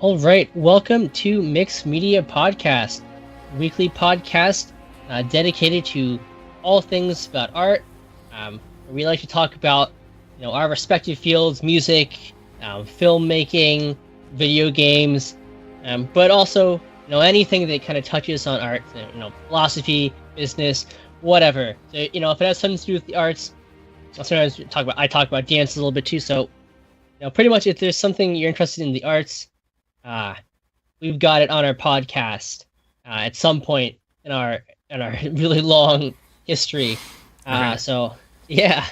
All right, welcome to Mixed Media Podcast, a weekly podcast dedicated to all things about art. We like to talk about, our respective fields: music, filmmaking, video games, but also, anything that kind of touches on art. Philosophy, business, whatever. So, if it has something to do with the arts, I talk about dance a little bit too. So, pretty much if there's something you're interested in the arts. We've got it on our podcast at some point in our really long history. Okay. So yeah,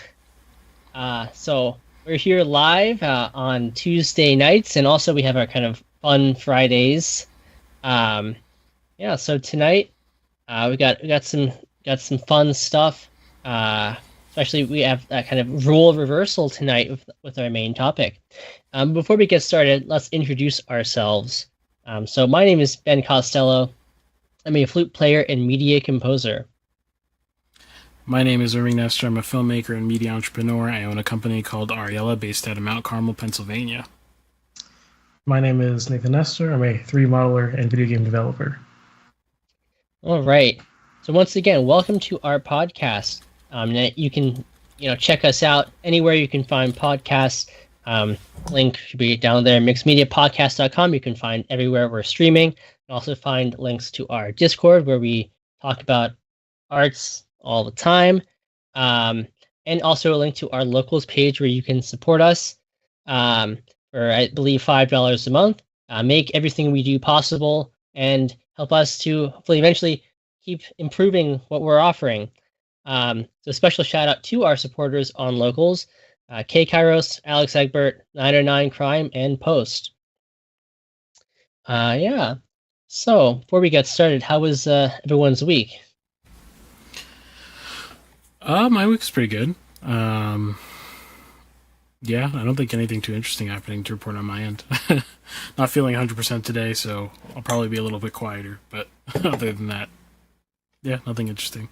so we're here live on Tuesday nights, and also we have our kind of fun Fridays. So tonight we got some fun stuff. Especially we have that kind of role reversal tonight with our main topic. Before we get started, let's introduce ourselves. So my name is Ben Costello. I'm a flute player and media composer. My name is Irving Nestor. I'm a filmmaker and media entrepreneur. I own a company called Ariella based out of Mount Carmel, Pennsylvania. My name is Nathan Nestor. I'm a 3D modeler and video game developer. All right. So once again, welcome to our podcast. You can, check us out anywhere you can find podcasts. Link should be down there, mixedmediapodcast.com. You can find everywhere we're streaming. And also find links to our Discord where we talk about arts all the time. And also a link to our locals page where you can support us for, I believe, $5 a month. Make everything we do possible and help us to hopefully eventually keep improving what we're offering. So special shout out to our supporters on locals, K Kairos, Alex Egbert, 909 Crime, and Post. So before we get started, how was everyone's week? My week's pretty good. I don't think anything too interesting happening to report on my end. Not feeling 100% today, so I'll probably be a little bit quieter, but other than that, nothing interesting.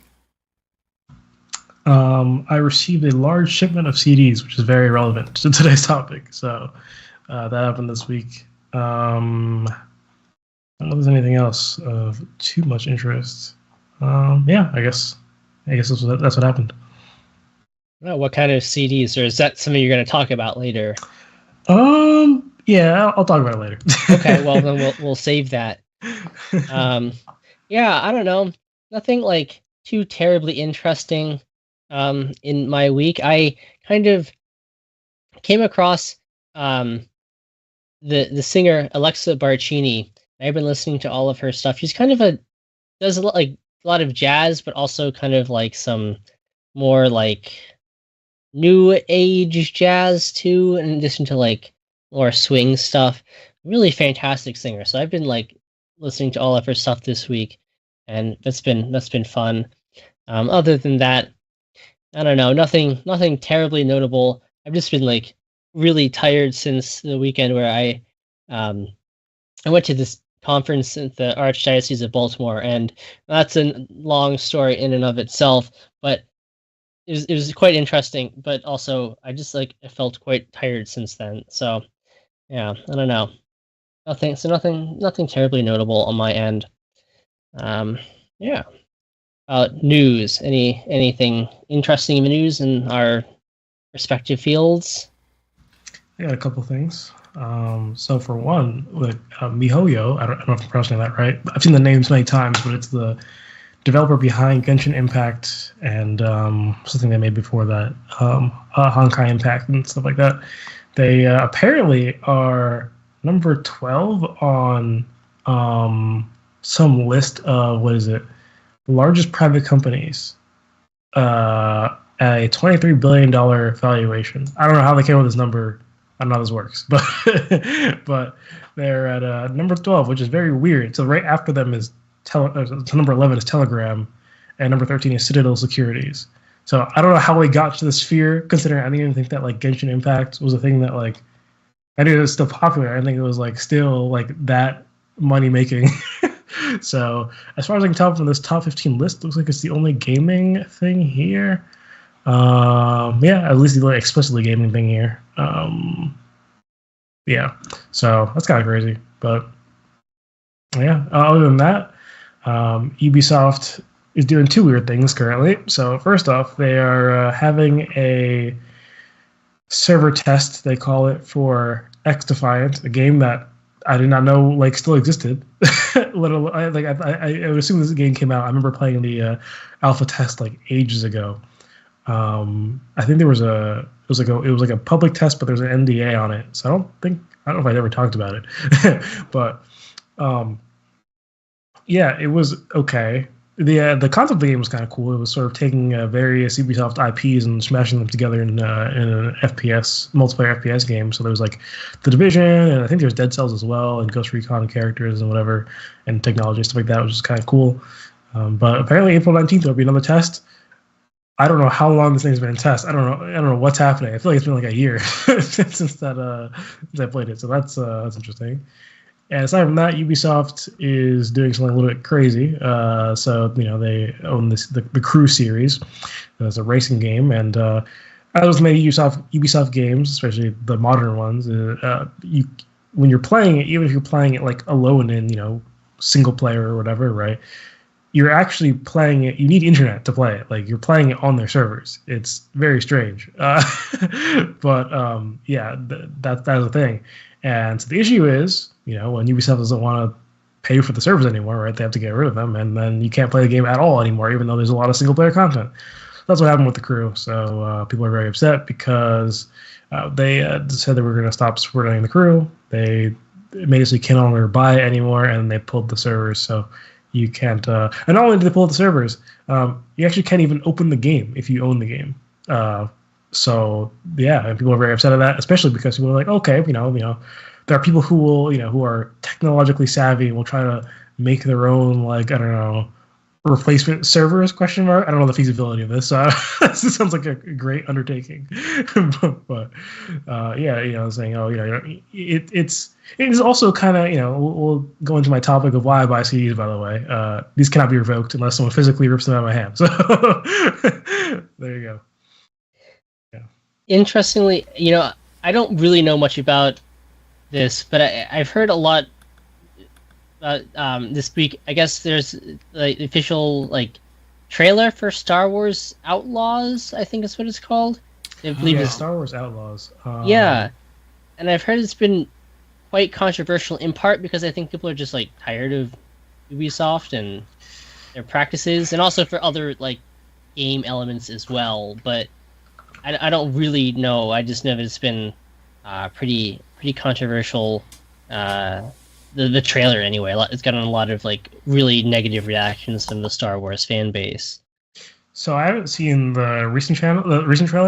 I received a large shipment of CDs, which is very relevant to today's topic. So that happened this week. I don't know if there's anything else of too much interest. I guess that's what happened. What kind of CDs, or is that something you're going to talk about later? Yeah, I'll talk about it later. Okay, well then we'll save that. I don't know. Nothing like too terribly interesting. In my week, I kind of came across the singer Alexa Barcini. I've been listening to all of her stuff. She's kind of does a lot of jazz, but also kind of like some more like new age jazz too, in addition to like more swing stuff. Really fantastic singer. So I've been like listening to all of her stuff this week, and that's been fun. Other than that, I don't know, nothing terribly notable. I've just been like really tired since the weekend where I went to this conference at the Archdiocese of Baltimore, and that's a long story in and of itself, but it was quite interesting, but also I just I felt quite tired since then. So I don't know. Nothing terribly notable on my end. News. Anything interesting in the news in our respective fields? I got a couple things. So for one, with MiHoYo, I don't know if I'm pronouncing that right. I've seen the names many times, but it's the developer behind Genshin Impact and something they made before that, Honkai Impact and stuff like that. They apparently are number 12 on some list of, largest private companies at a $23 billion valuation. I don't know how they came up with this number. I don't know how this works, but they're at number 12, which is very weird. So right after them is number 11 is Telegram, and number 13 is Citadel Securities. So I don't know how they got to the sphere, considering I didn't even think that Genshin Impact was a thing that I knew it was still popular. I think it was still that money making. So as far as I can tell from this top 15 list, it looks like it's the only gaming thing here. At least the explicitly gaming thing here. So that's kind of crazy. But yeah, other than that, Ubisoft is doing two weird things currently. So first off, they are having a server test, they call it, for X Defiant, a game that I did not know like still existed. Literally, I would assume this game came out. I remember playing the alpha test like ages ago. I think it was like a public test, but there's an NDA on it. So I don't know if I ever talked about it, but yeah, it was okay. The concept of the game was kind of cool. It was sort of taking various Ubisoft IPs and smashing them together in an FPS multiplayer FPS game. So there was like The Division, and I think there's Dead Cells as well, and Ghost Recon characters and whatever, and technology stuff like that, which is kind of cool. But apparently April 19th there'll be another test. I don't know how long this thing's been in test. I don't know what's happening. I feel like it's been like a year since I played it. So that's interesting. And aside from that, Ubisoft is doing something a little bit crazy. So they own the Crew series. It's a racing game, and as with many Ubisoft games, especially the modern ones, when you're playing it, even if you're playing it like alone in single player or whatever, right? You're actually playing it. You need internet to play it. Like you're playing it on their servers. It's very strange, but yeah, that's the thing. And so the issue is, when Ubisoft doesn't want to pay for the servers anymore, right? They have to get rid of them, and then you can't play the game at all anymore, even though there's a lot of single player content. That's what happened with the Crew. So people are very upset because they said they were going to stop supporting the Crew. They made it so you can't no longer buy it anymore, and they pulled the servers. So you can't. And not only did they pull the servers, you actually can't even open the game if you own the game. So yeah, and people are very upset at that, especially because people are like, okay, there are people who will, who are technologically savvy and will try to make their own, like, I don't know, replacement servers, question mark. I don't know the feasibility of this. This sounds like a great undertaking. but yeah, saying, it is also kind of, we'll go into my topic of why I buy CDs, by the way. These cannot be revoked unless someone physically rips them out of my hand. So there you go. Yeah. Interestingly, I don't really know much about this, but I've heard a lot this week. I guess there's the official trailer for Star Wars Outlaws, I think is what it's called. I believe it's Star Wars Outlaws. Yeah, and I've heard it's been quite controversial, in part because I think people are just tired of Ubisoft and their practices, and also for other game elements as well. But I don't really know. I just know that it's been pretty controversial. The trailer anyway. It's gotten a lot of really negative reactions from the Star Wars fan base. So I haven't seen the recent trailer.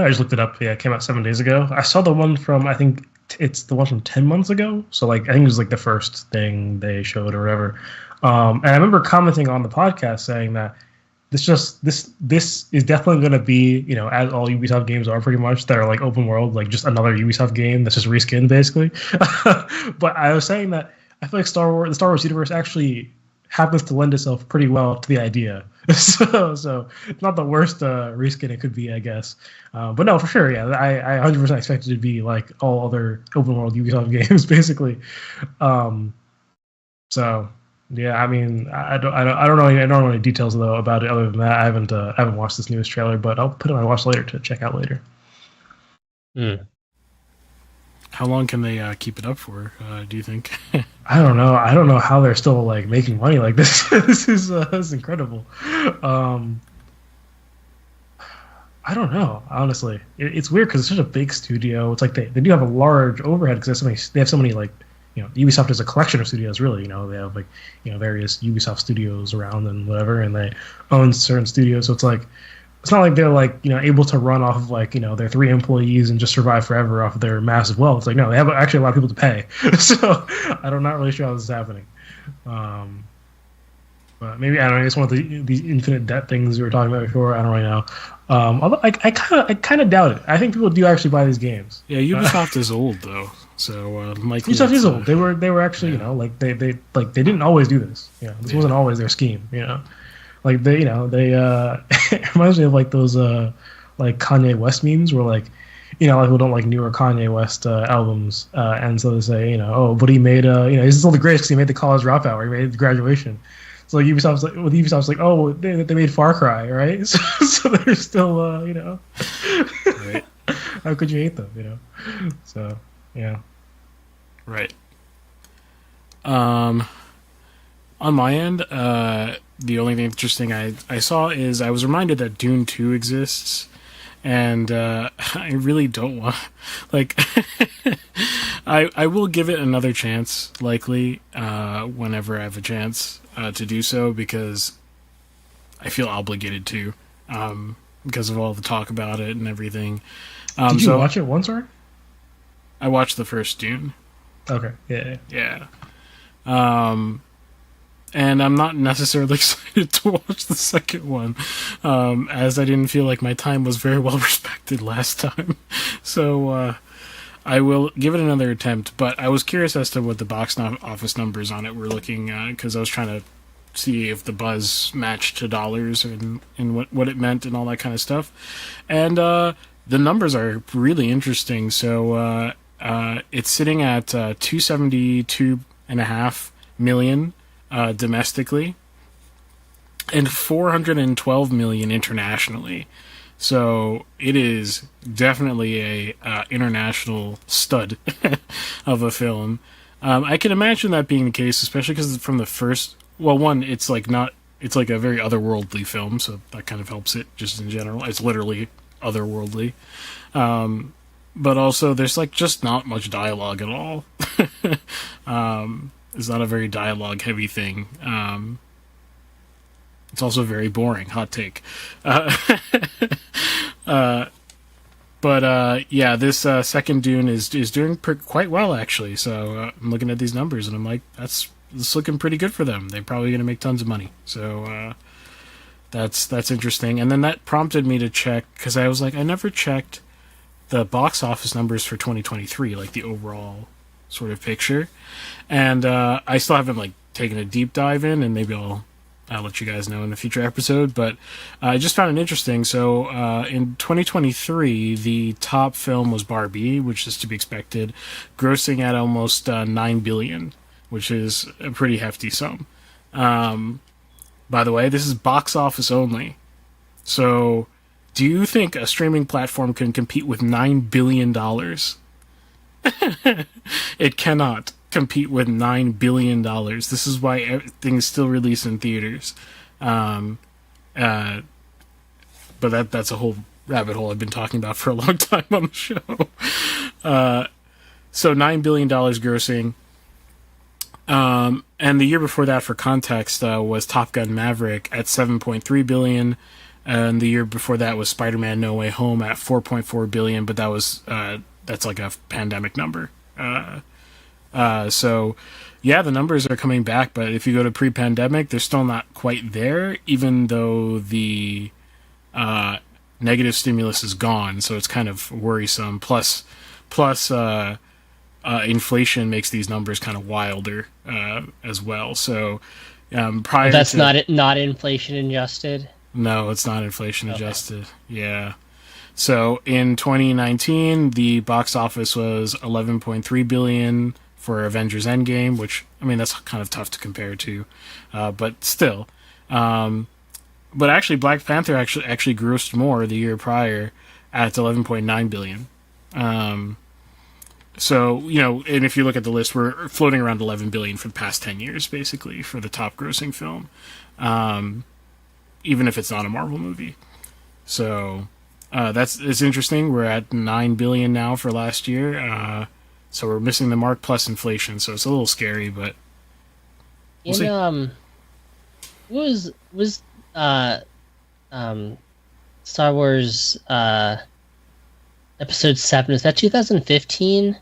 I just looked it up. Yeah, it came out 7 days ago. I saw the one from, I think it's the one from 10 months ago. So I think it was the first thing they showed or whatever. And I remember commenting on the podcast saying that this is definitely going to be, as all Ubisoft games are pretty much, that are open world, just another Ubisoft game that's just reskinned basically. But I was saying that I feel like the Star Wars universe actually happens to lend itself pretty well to the idea. So it's not the worst reskin it could be, I guess. But no, for sure, yeah, I 100% expect it to be like all other open world Ubisoft games, basically. So yeah, I mean, I don't know any details though about it other than that. I haven't watched this newest trailer, but I'll put it on my watch later to check out later. How long can they keep it up for? Do you think? I don't know. I don't know how they're still making money like this. This is incredible. I don't know. Honestly, it's weird because it's such a big studio. It's they do have a large overhead because they have so many Ubisoft is a collection of studios. Really, they have various Ubisoft studios around and whatever, and they own certain studios. So it's not like they're able to run off of their 3 employees and just survive forever off of their massive wealth. It's no, they have actually a lot of people to pay. So I'm not really sure how this is happening. But maybe, I don't know, it's one of these infinite debt things we were talking about before. I don't really know. Although I kind of doubt it. I think people do actually buy these games. Yeah, Ubisoft is old though, so Ubisoft is old. They were actually they didn't always do this. This wasn't always their scheme. They it reminds me of those Kanye West memes where like who don't like newer Kanye West albums, and so they say, oh, but he made, he's still the greatest because he made the college dropout, or he made the graduation. So like Ubisoft's like, oh, they made Far Cry, right? So they're still, Right. How could you hate them, So yeah. Right. On my end, the only thing interesting I saw is I was reminded that Dune 2 exists, and I really don't want, like, I will give it another chance, likely, whenever I have a chance to do so, because I feel obligated to, because of all the talk about it and everything. Did you watch it once, or? I watched the first Dune. Okay, yeah. Yeah. And I'm not necessarily excited to watch the second one, as I didn't feel like my time was very well respected last time. So I will give it another attempt, but I was curious as to what the box office numbers on it were looking, because I was trying to see if the buzz matched to dollars and what it meant and all that kind of stuff. And the numbers are really interesting. So it's sitting at 272.5 million domestically and 412 million internationally. So it is definitely a international stud of a film. I can imagine that being the case, especially because from the first. Well, one, it's like a very otherworldly film, so that kind of helps it just in general. It's literally otherworldly. But also, there's like just not much dialogue at all. It's not a very dialogue-heavy thing. It's also very boring. Hot take. But yeah, this second Dune is doing quite well, actually. So I'm looking at these numbers, and I'm like, it's looking pretty good for them. They're probably going to make tons of money. So that's interesting. And then that prompted me to check, because I was like, I never checked the box office numbers for 2023, like the overall sort of picture. And I still haven't like taken a deep dive in, and maybe I'll let you guys know in a future episode. But I just found it interesting. So in 2023, the top film was Barbie, which is to be expected, grossing at almost $9 billion, which is a pretty hefty sum. By the way, this is box office only. So do you think a streaming platform can compete with $9 billion? It cannot compete with $9 billion. This is why things still release in theaters. But that's a whole rabbit hole I've been talking about for a long time on the show. So $9 billion grossing. And the year before that, for context, was Top Gun Maverick at $7.3 billion. And the year before that was Spider-Man No Way Home at $4.4 billion, but that's like a pandemic number. So yeah, the numbers are coming back, but if you go to pre-pandemic, they're still not quite there, even though the negative stimulus is gone, so it's kind of worrisome. Plus inflation makes these numbers kind of wilder as well. So prior that's to, not inflation adjusted. No, it's not inflation adjusted. Yeah. So in 2019, the box office was $11.3 billion for Avengers Endgame, which, I mean, that's kind of tough to compare to, but still. But actually, Black Panther actually grossed more the year prior at $11.9 billion. So, and if you look at the list, we're floating around $11 billion for the past 10 years, basically, for the top grossing film. Even if it's not a Marvel movie. So it's interesting. We're at $9 billion now for last year. So we're missing the mark plus inflation. So it's a little scary, but we'll see. Was Star Wars Episode 7, is that 2015?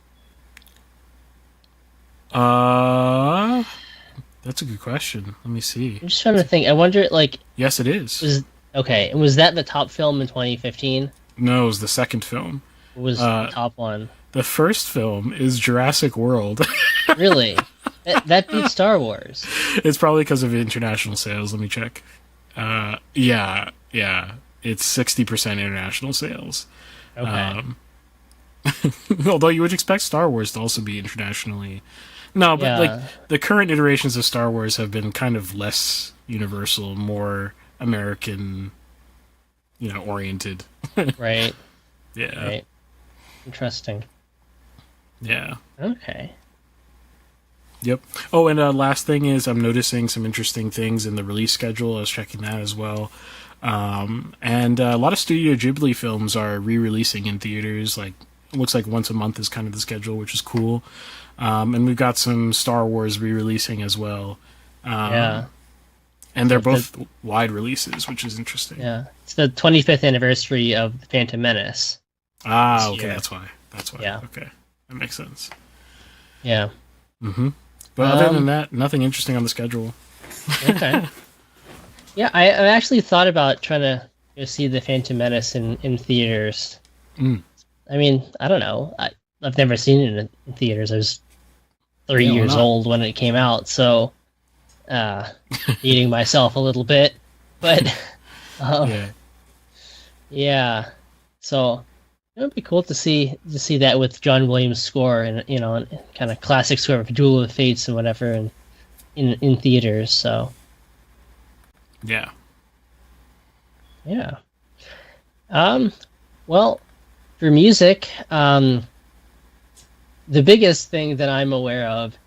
That's a good question. Let me see. I'm just trying to think. I wonder, like... Yes, it is. Okay, and was that the top film in 2015? No, it was the second film. What was the top one? The first film is Jurassic World. Really? That beats Star Wars. It's probably because of international sales. Let me check. Yeah. It's 60% international sales. Okay. Although you would expect Star Wars to also be internationally. No, but like Yeah, the current iterations of Star Wars have been kind of less universal, more American, oriented. right, Yeah. right. Interesting. Yeah. Okay. Yep. Oh, and last thing is I'm noticing some interesting things in the release schedule. I was checking that as well. And a lot of Studio Ghibli films are re-releasing in theaters. Like, it looks like once a month is kind of the schedule, which is cool. And we've got some Star Wars re-releasing as well. Yeah. And they're So both wide releases, which is interesting. Yeah. It's the 25th anniversary of The Phantom Menace. Ah, This okay, year. that's why. That's why. Yeah. Okay, that makes sense. Yeah. Mm-hmm. But other than that, nothing interesting on the schedule. Okay. Yeah, I actually thought about trying to go see The Phantom Menace in theaters. Mm. I mean, I don't know. I've never seen it in theaters. I was 3 Yeah, why years not? old when it came out, so eating myself a little bit. But Yeah. yeah, so it would be cool to see that with John Williams' score and kind of classic score of Duel of the Fates and whatever, and in theaters. So Yeah. yeah. Well, for music, the biggest thing that I'm aware of,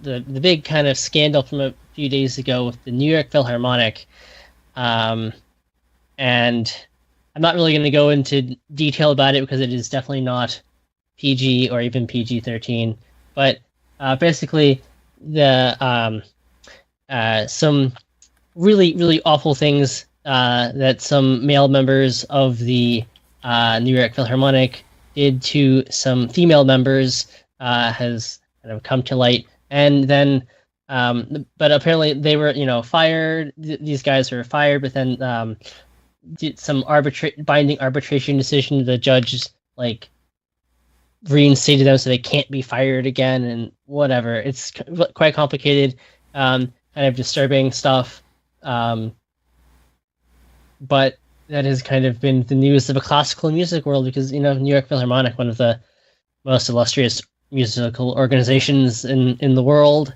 the big kind of scandal from a few days ago with the New York Philharmonic, and I'm not really going to go into detail about it because it is definitely not PG or even PG-13. But basically, the some really really awful things that some male members of the New York Philharmonic did to some female members has kind of come to light, and then but apparently they were fired. These guys were fired, but then did some binding arbitration decision. The judge like reinstated them so they can't be fired again, and whatever. It's quite complicated, kind of disturbing stuff. But that has kind of been the news of a classical music world because New York Philharmonic, one of the most illustrious musical organizations in the world.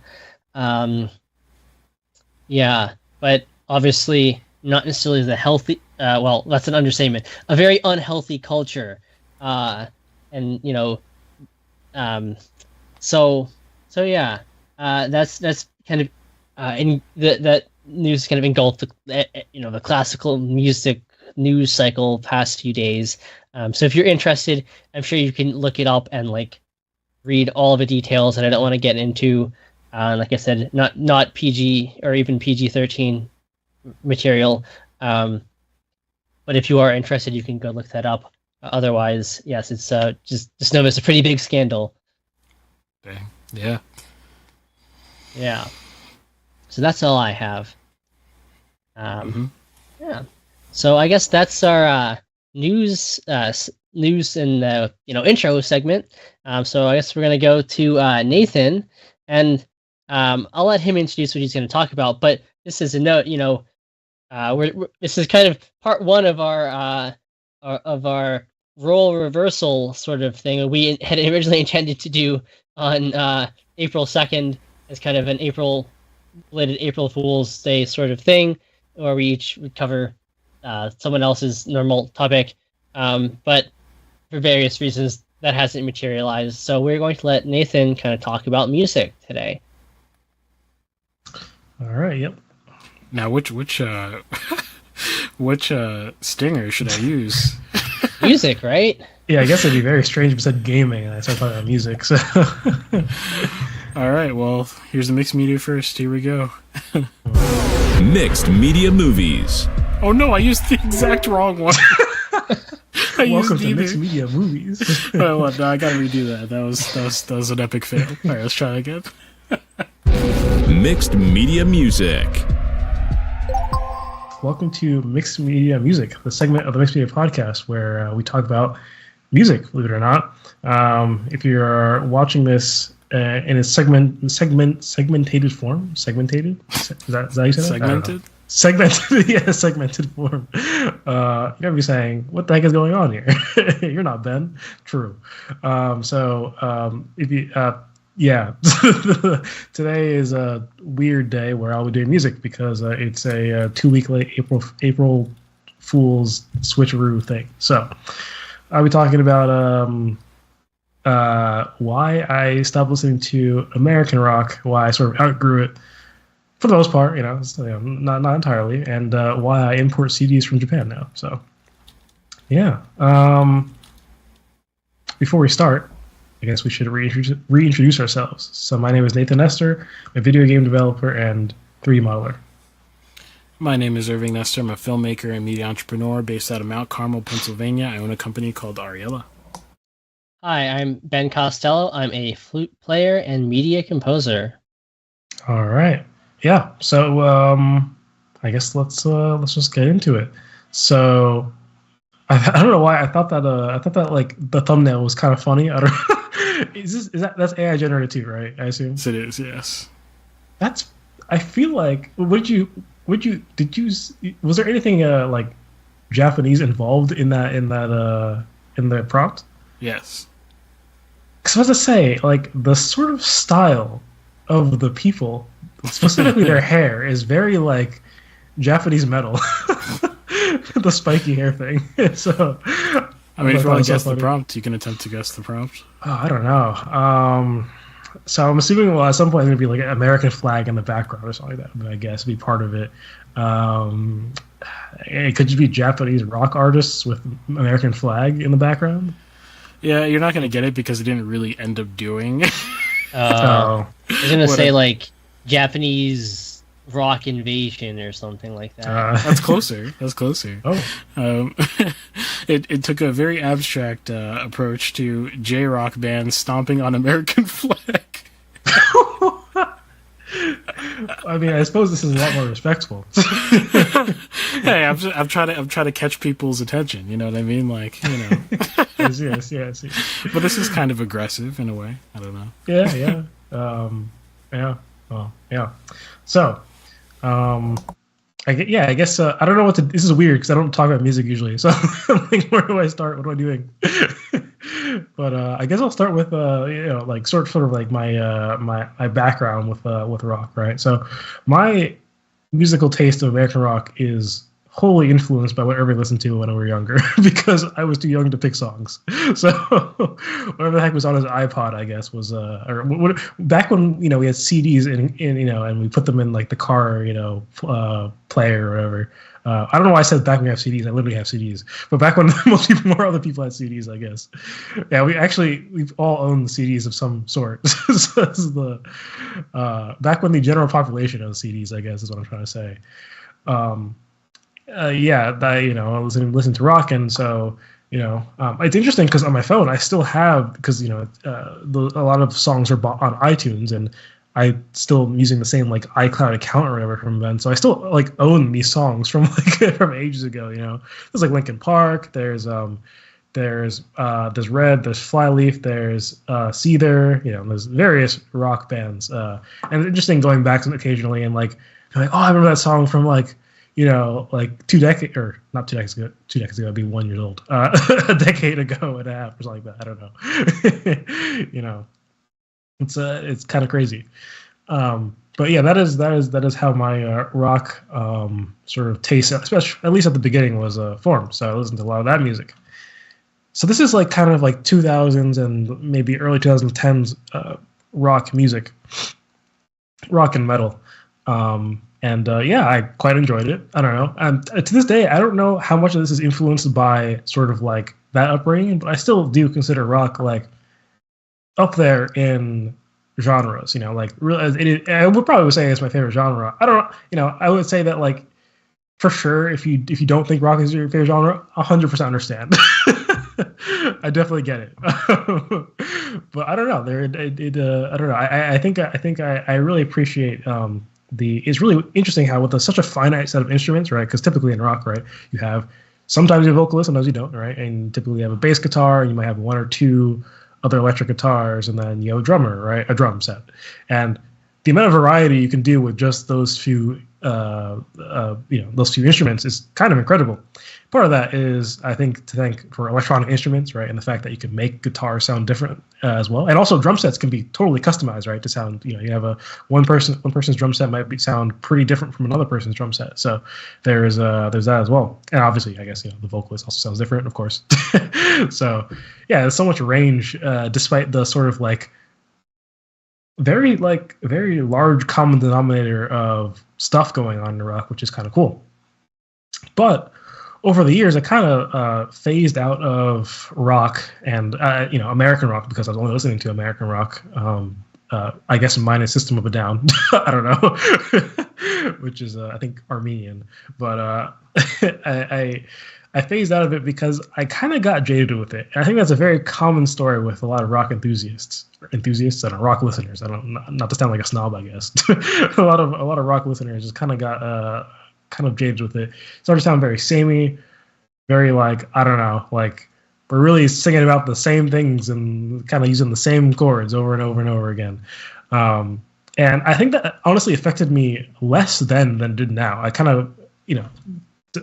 Yeah, but obviously not necessarily the healthy. Well, that's an understatement. A very unhealthy culture, and so yeah. That's kind of in that news kind of engulfed the classical music news cycle past few days. So if you're interested, I'm sure you can look it up and like read all the details. And I don't want to get into, like I said, not PG or even PG-13 material. But if you are interested, you can go look that up. Otherwise, yes, it's just know it's a pretty big scandal. Dang. Yeah. Yeah. So that's all I have. Yeah. So I guess that's our news and intro segment. So I guess we're gonna go to Nathan, and I'll let him introduce what he's going to talk about. But this is a note, this is kind of part one of our role reversal sort of thing. We had originally intended to do on April 2nd as kind of an related April Fool's Day sort of thing, where we each would cover someone else's normal topic. But for various reasons, that hasn't materialized. So we're going to let Nathan kind of talk about music today. All right. Yep. Now, which which stinger should I use? Music, right? Yeah, I guess it'd be very strange if we said gaming and I started talking about music. So. All right. Well, here's the mixed media first. Here we go. Mixed media movies. Oh no! I used the exact wrong one. Welcome to Mixed Media Movies. Oh, well, no, I gotta redo that. That was an epic fail. All right, let's try again. Mixed media music. Welcome to Mixed Media Music, the segment of the Mixed Media Podcast where we talk about music, believe it or not. If you're watching this in a segmented form, segmented? Is that how you say that? Segmented? segmented form. You're gonna be saying, "What the heck is going on here?" You're not Ben. True. If you, yeah, today is a weird day where I'll be doing music because it's a 2-week late April Fool's switcheroo thing. So I'll be talking about why I stopped listening to American rock, why I sort of outgrew it. For the most part, not entirely, and why I import CDs from Japan now. So, yeah. Before we start, I guess we should reintroduce ourselves. So, my name is Nathan Nestor. I'm a video game developer and 3D modeler. My name is Irving Nestor. I'm a filmmaker and media entrepreneur based out of Mount Carmel, Pennsylvania. I own a company called Ariella. Hi, I'm Ben Costello. I'm a flute player and media composer. All right. Yeah, so I guess let's just get into it. So I don't know why I thought that like the thumbnail was kind of funny. I don't that's AI generated too, right? I assume. Yes, it is. Yes. I feel like was there anything like Japanese involved in the prompt? Yes. Because I was to say, like, the sort of style of the people, specifically their hair, is very like Japanese metal. The spiky hair thing. So I mean, if you want to guess the prompt, you can attempt to guess the prompt. Oh, I don't know. So I'm assuming, well, at some point there's going to be like an American flag in the background or something like that, I guess, be part of it. It could just be Japanese rock artists with American flag in the background. Yeah, you're not going to get it because it didn't really end up doing. I was going to say like Japanese rock invasion or something like that. That's closer. Oh. It took a very abstract approach to J-rock bands stomping on American flag. I mean, I suppose this is a lot more respectful. Hey, I'm trying to catch people's attention. You know what I mean? Like, you know. Yes. But this is kind of aggressive in a way. I don't know. Yeah. Well, yeah. So, I guess I don't know what to. This is weird because I don't talk about music usually. So I'm like, where do I start? What am I doing? But I guess I'll start with like sort of like my background with rock, right? So my musical taste of American rock is wholly influenced by whatever I listened to when I was younger because I was too young to pick songs. So whatever the heck was on his iPod, I guess, was back when we had CDs and we put them in like the car player or whatever. I don't know why I said back when we have CDs. I literally have CDs. But back when more other people had CDs, I guess. Yeah, we've all owned CDs of some sort. So this is back when the general population owned CDs, I guess, is what I'm trying to say. I listen to rock, and so it's interesting because on my phone I still have because a lot of songs are bought on iTunes, and I still using the same like iCloud account or whatever from then, so I still like own these songs from from ages ago. There's like Linkin Park, there's Red, there's Flyleaf, there's Seether, there's various rock bands, and it's interesting going back to them occasionally and like I remember that song from like 2 decades, or not 2 decades ago. 2 decades ago, I'd be 1 year old. A decade ago and a half, or something like that. I don't know. It's kind of crazy. But yeah, that is how my rock sort of taste, especially at least at the beginning, was formed. So I listened to a lot of that music. So this is like kind of like 2000s and maybe early 2010s rock music, rock and metal. I quite enjoyed it. I don't know. To this day, I don't know how much of this is influenced by sort of like that upbringing, but I still do consider rock like up there in genres. Like really, I would probably say it's my favorite genre. I don't know. I would say that like for sure, if you don't think rock is your favorite genre, 100% understand. I definitely get it. But I don't know. I don't know. I think I really appreciate it's really interesting how with such a finite set of instruments, right? Because typically in rock, right, you have sometimes you're a vocalist, sometimes you don't, right? And typically you have a bass guitar, and you might have 1 or 2 other electric guitars, and then you have a drummer, right? A drum set. And the amount of variety you can do with just those few those few instruments is kind of incredible. Part of that is, I think, to thank for electronic instruments, right, and the fact that you can make guitars sound different as well, and also drum sets can be totally customized, right, to sound. You have one person's drum set might sound pretty different from another person's drum set. So there's that as well, and obviously, I guess the vocalist also sounds different, of course. So yeah, there's so much range, despite the sort of very large common denominator of stuff going on in rock, which is kind of cool. But over the years, I kind of phased out of rock and American rock, because I was only listening to American rock. I guess minus System of a Down. I don't know, which is I think Armenian. But I phased out of it because I kind of got jaded with it. And I think that's a very common story with a lot of rock enthusiasts and rock listeners. I don't, not to sound like a snob, I guess. a lot of rock listeners just kind of got kind of jaded with it. It started to sound very samey, very I don't know, we're really singing about the same things and kind of using the same chords over and over and over again. And I think that honestly affected me less then than it did now. I kind of,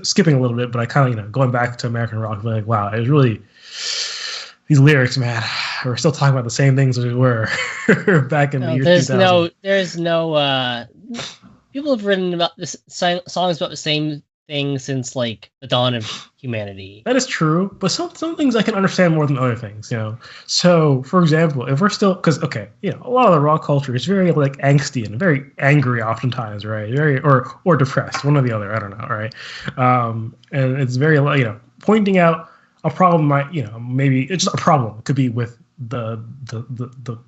skipping a little bit, but I kind of, going back to American rock, wow, it was really, these lyrics, man, we're still talking about the same things as we were back in the year 2000. There's no, people have written about this songs about the same thing since the dawn of humanity. That is true, but some things I can understand more than other things, So, for example, if we're still, because a lot of the rock culture is very angsty and very angry, oftentimes, right? Very or depressed, one or the other. I don't know, right? And it's very pointing out a problem. Maybe it's just a problem. It could be with the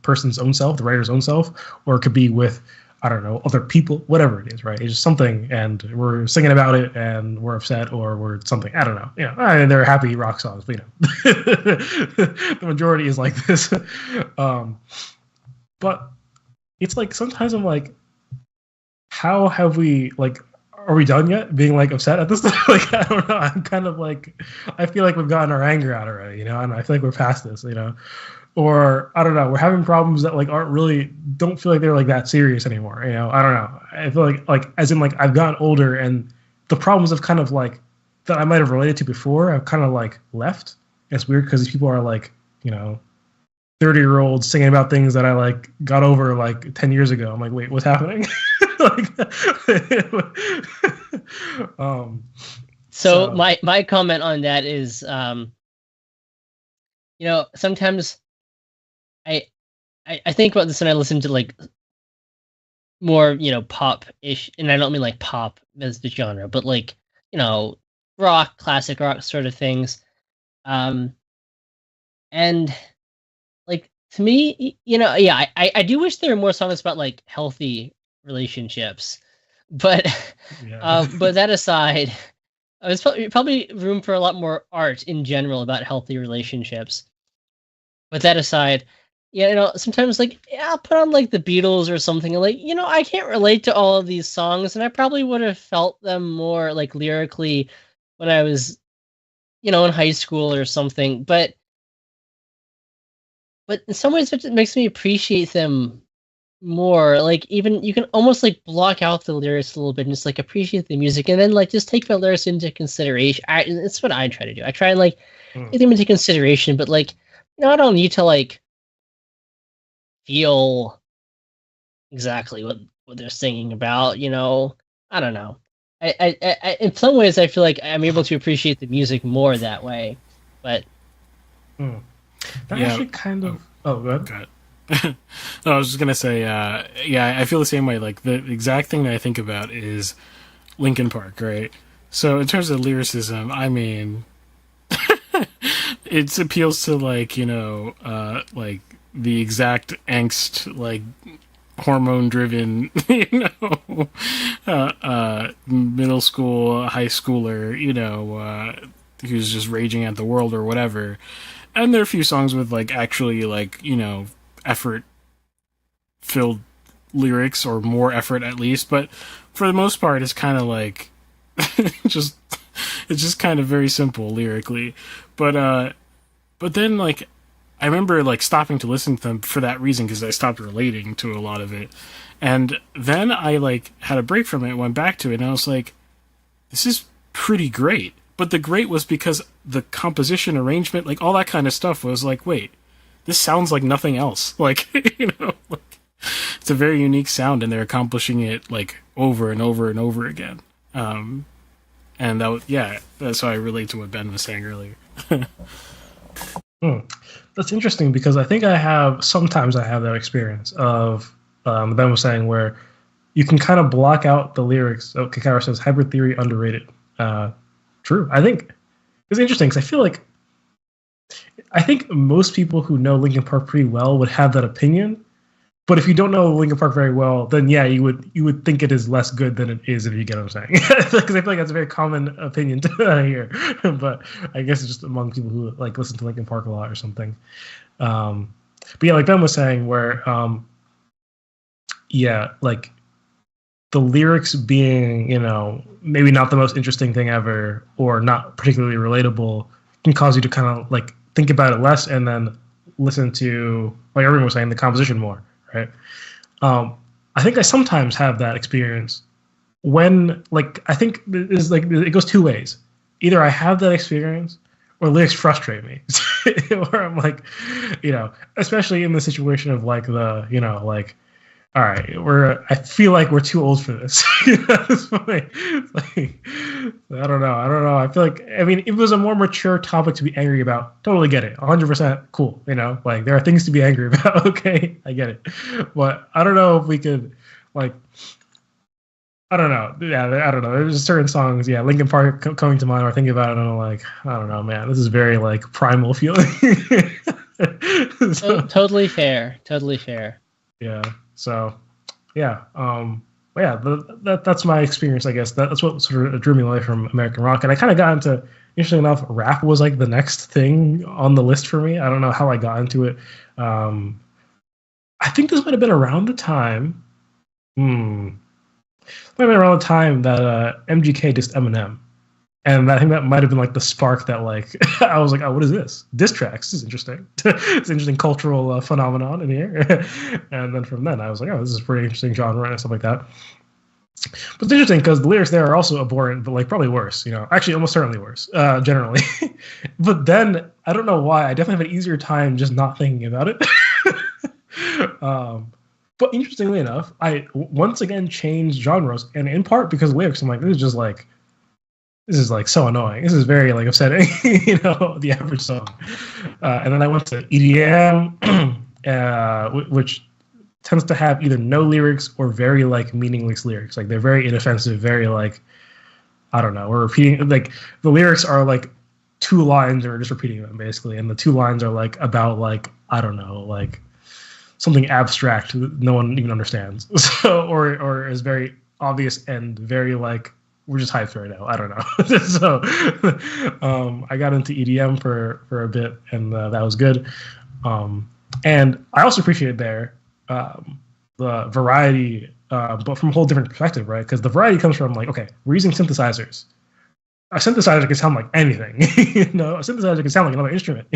person's own self, the writer's own self, or it could be with, I don't know, other people, whatever it is, right? It's just something, and we're singing about it, and we're upset, or we're something. I don't know. They're happy rock songs, but the majority is like this. But it's sometimes I'm how have we are we done yet being upset at this stuff? I don't know. I'm kind of I feel like we've gotten our anger out already, and I feel like we're past this, Or I don't know, we're having problems that aren't really, don't feel like they're that serious anymore. I don't know. I feel as in I've gotten older, and the problems of kind of that I might have related to before, I've kind of left. It's weird because these people are 30-year-olds singing about things that I got over 10 years ago. I'm wait, what's happening? So my comment on that is, sometimes I think about this and I listen to more pop-ish, and I don't mean pop as the genre, but rock, classic rock sort of things. And to me, I do wish there were more songs about healthy relationships, but but that aside, there's probably room for a lot more art in general about healthy relationships. But that aside, sometimes I'll put on the Beatles or something, I can't relate to all of these songs, and I probably would have felt them more lyrically when I was in high school or something, but in some ways it makes me appreciate them more. Even you can almost block out the lyrics a little bit and just appreciate the music, and then just take the lyrics into consideration. It's what I try to do. I try and take them into consideration, but I don't need to feel exactly what they're singing about. I don't know. I in some ways I feel like I'm able to appreciate the music more that way, but that actually kind of. Oh, go ahead. No, I was just gonna say, I feel the same way. The exact thing that I think about is Linkin Park, right? So in terms of lyricism, I mean, it appeals to the exact angst, hormone driven, middle school, high schooler, who's just raging at the world or whatever. And there are a few songs with actually effort filled lyrics, or more effort at least, but for the most part it's kind of it's just kind of very simple lyrically. But then I remember like stopping to listen to them for that reason because I stopped relating to a lot of it, and then I like had a break from it, went back to it, and I was like, this is pretty great. But the great was because the composition, arrangement, like all that kind of stuff was like, wait, this sounds like nothing else. Like, like, it's a very unique sound, and they're accomplishing it like over and over and over again. And that was, yeah, that's how I relate to what Ben was saying earlier. That's interesting because I think sometimes I have that experience of Ben was saying where you can kind of block out the lyrics. Okay, Kakara says hybrid theory underrated. True. I think it's interesting because I think most people who know Linkin Park pretty well would have that opinion. But if you don't know Linkin Park very well, then yeah, you would think it is less good than it is, if you get what I'm saying. Because I feel like that's a very common opinion to hear. But I guess it's just among people who like listen to Linkin Park a lot or something. But yeah, like Ben was saying, where yeah, like the lyrics being, maybe not the most interesting thing ever or not particularly relatable can cause you to kind of like think about it less and then listen to, like everyone was saying, the composition more. Right. I think I sometimes have that experience when, like, I think it's like it goes two ways. Either I have that experience or lyrics frustrate me. Or I'm like, especially in the situation of like like, all right, I feel like we're too old for this. It's like, I don't know. I feel like, I mean, if it was a more mature topic to be angry about, totally get it. 100% cool. Like there are things to be angry about. Okay, I get it. But I don't know if we could, like, I don't know. Yeah, I don't know. There's certain songs, yeah, Linkin Park coming to mind or thinking about it, and I'm like, I don't know, man. This is very, like, primal feeling. Totally fair. Totally fair. Yeah. So, yeah, that's my experience, I guess. That's what sort of drew me away from American rock, and I kind of got into. Interestingly enough, rap was like the next thing on the list for me. I don't know how I got into it. I think this might have been around the time. Might have been around the time that MGK dissed Eminem. And I think that might have been like the spark that like I was like, oh, what is this? Diss tracks. This is interesting. It's an interesting cultural phenomenon in here. And then from then I was like, oh, this is a pretty interesting genre and stuff like that. But it's interesting because the lyrics there are also abhorrent, but like probably worse. Actually almost certainly worse, generally. But then I don't know why I definitely have an easier time just not thinking about it. But interestingly enough, I once again changed genres, and in part because of lyrics, I'm like, this is like so annoying. This is very like upsetting, the average song. And then I went to EDM, which tends to have either no lyrics or very like meaningless lyrics. Like they're very inoffensive, very like, I don't know, we're repeating, like the lyrics are like two lines and we're just repeating them basically. And the two lines are like about like, I don't know, like something abstract that no one even understands. So, or is very obvious and very like, we're just hyped right now. I don't know. So I got into EDM for a bit, and that was good. And I also appreciated there the variety, but from a whole different perspective, right? Because the variety comes from like, okay, we're using synthesizers. A synthesizer can sound like anything, A synthesizer can sound like another instrument,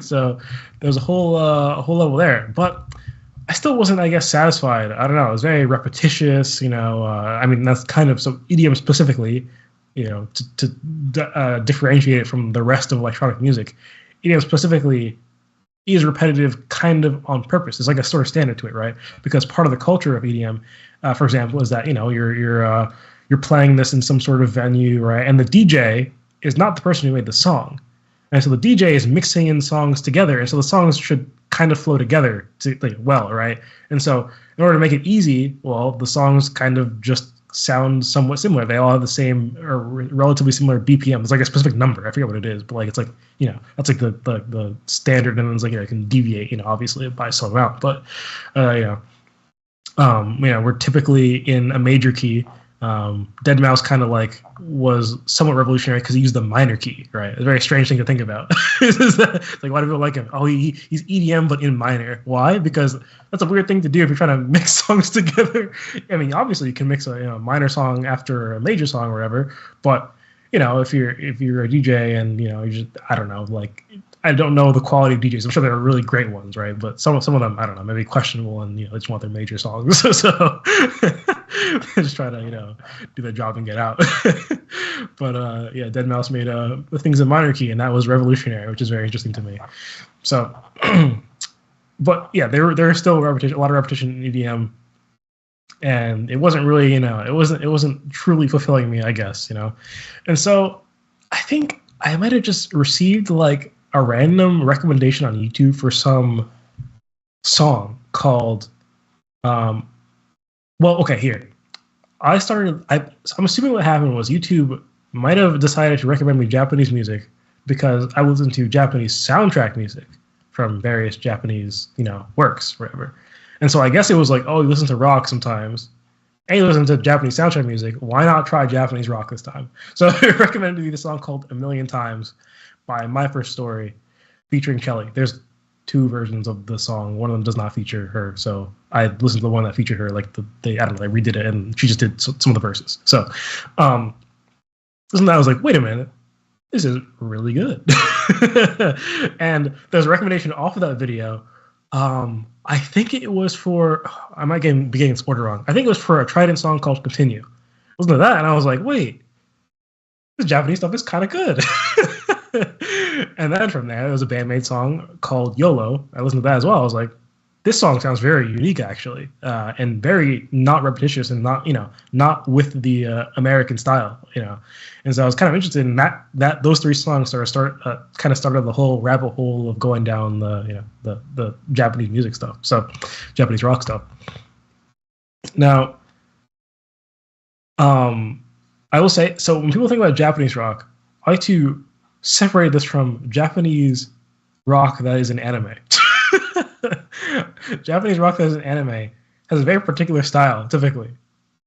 So there's a whole level there, but I still wasn't, I guess, satisfied. I don't know. It was very repetitious, I mean, that's kind of, so EDM specifically, to differentiate it from the rest of electronic music. EDM specifically is repetitive kind of on purpose. There's like a sort of standard to it, right? Because part of the culture of EDM, for example, is that, you're playing this in some sort of venue, right? And the DJ is not the person who made the song. And so the DJ is mixing in songs together. And so the songs should kind of flow together well, right? And so in order to make it easy, well, the songs kind of just sound somewhat similar. They all have the same or relatively similar BPM. It's like a specific number. I forget what it is, but like it's like, that's like the standard, and then it's like it can deviate, obviously by some amount. But we're typically in a major key. Deadmau5 kind of like was somewhat revolutionary because he used the minor key, right? It's a very strange thing to think about. It's like, why do people like him? Oh, he's EDM but in minor. Why? Because that's a weird thing to do if you're trying to mix songs together. I mean, obviously you can mix a minor song after a major song or whatever, but if you're a DJ and you just, I don't know, like I don't know the quality of DJs. I'm sure there are really great ones, right? But some of them, I don't know, maybe questionable, and they just want their major songs. So just try to do their job and get out. But yeah, Dead Mouse made things in minor key, and that was revolutionary, which is very interesting to me. So, but yeah, there is still a lot of repetition in EDM, and it wasn't really it wasn't truly fulfilling me, I guess. And so I think I might have just received like a random recommendation on YouTube for some song called well, okay, here. I'm assuming what happened was YouTube might have decided to recommend me Japanese music because I listen to Japanese soundtrack music from various Japanese, works, whatever. And so I guess it was like, oh, you listen to rock sometimes, and you listen to Japanese soundtrack music. Why not try Japanese rock this time? So it recommended me the song called "A Million Times" by My First Story, featuring Kelly. There's 2 versions of the song. One of them does not feature her, so I listened to the one that featured her. Like I don't know, they redid it, and she just did some of the verses. So, listen to that, I was like, wait a minute, this is really good. And there's a recommendation off of that video. I think it was for, I might be getting this order wrong. I think it was for a Trident song called "Continue." Listen to that, and I was like, wait, this Japanese stuff is kind of good. And then from there, there was a bandmate song called "YOLO." I listened to that as well. I was like, this song sounds very unique, actually, and very not repetitious, and not with the American style, And so I was kind of interested in that those 3 songs kind of started the whole rabbit hole of going down the Japanese music stuff, so Japanese rock stuff. Now, I will say, so when people think about Japanese rock, I like to separate this from Japanese rock that is an anime. Japanese rock that is an anime has a very particular style, typically.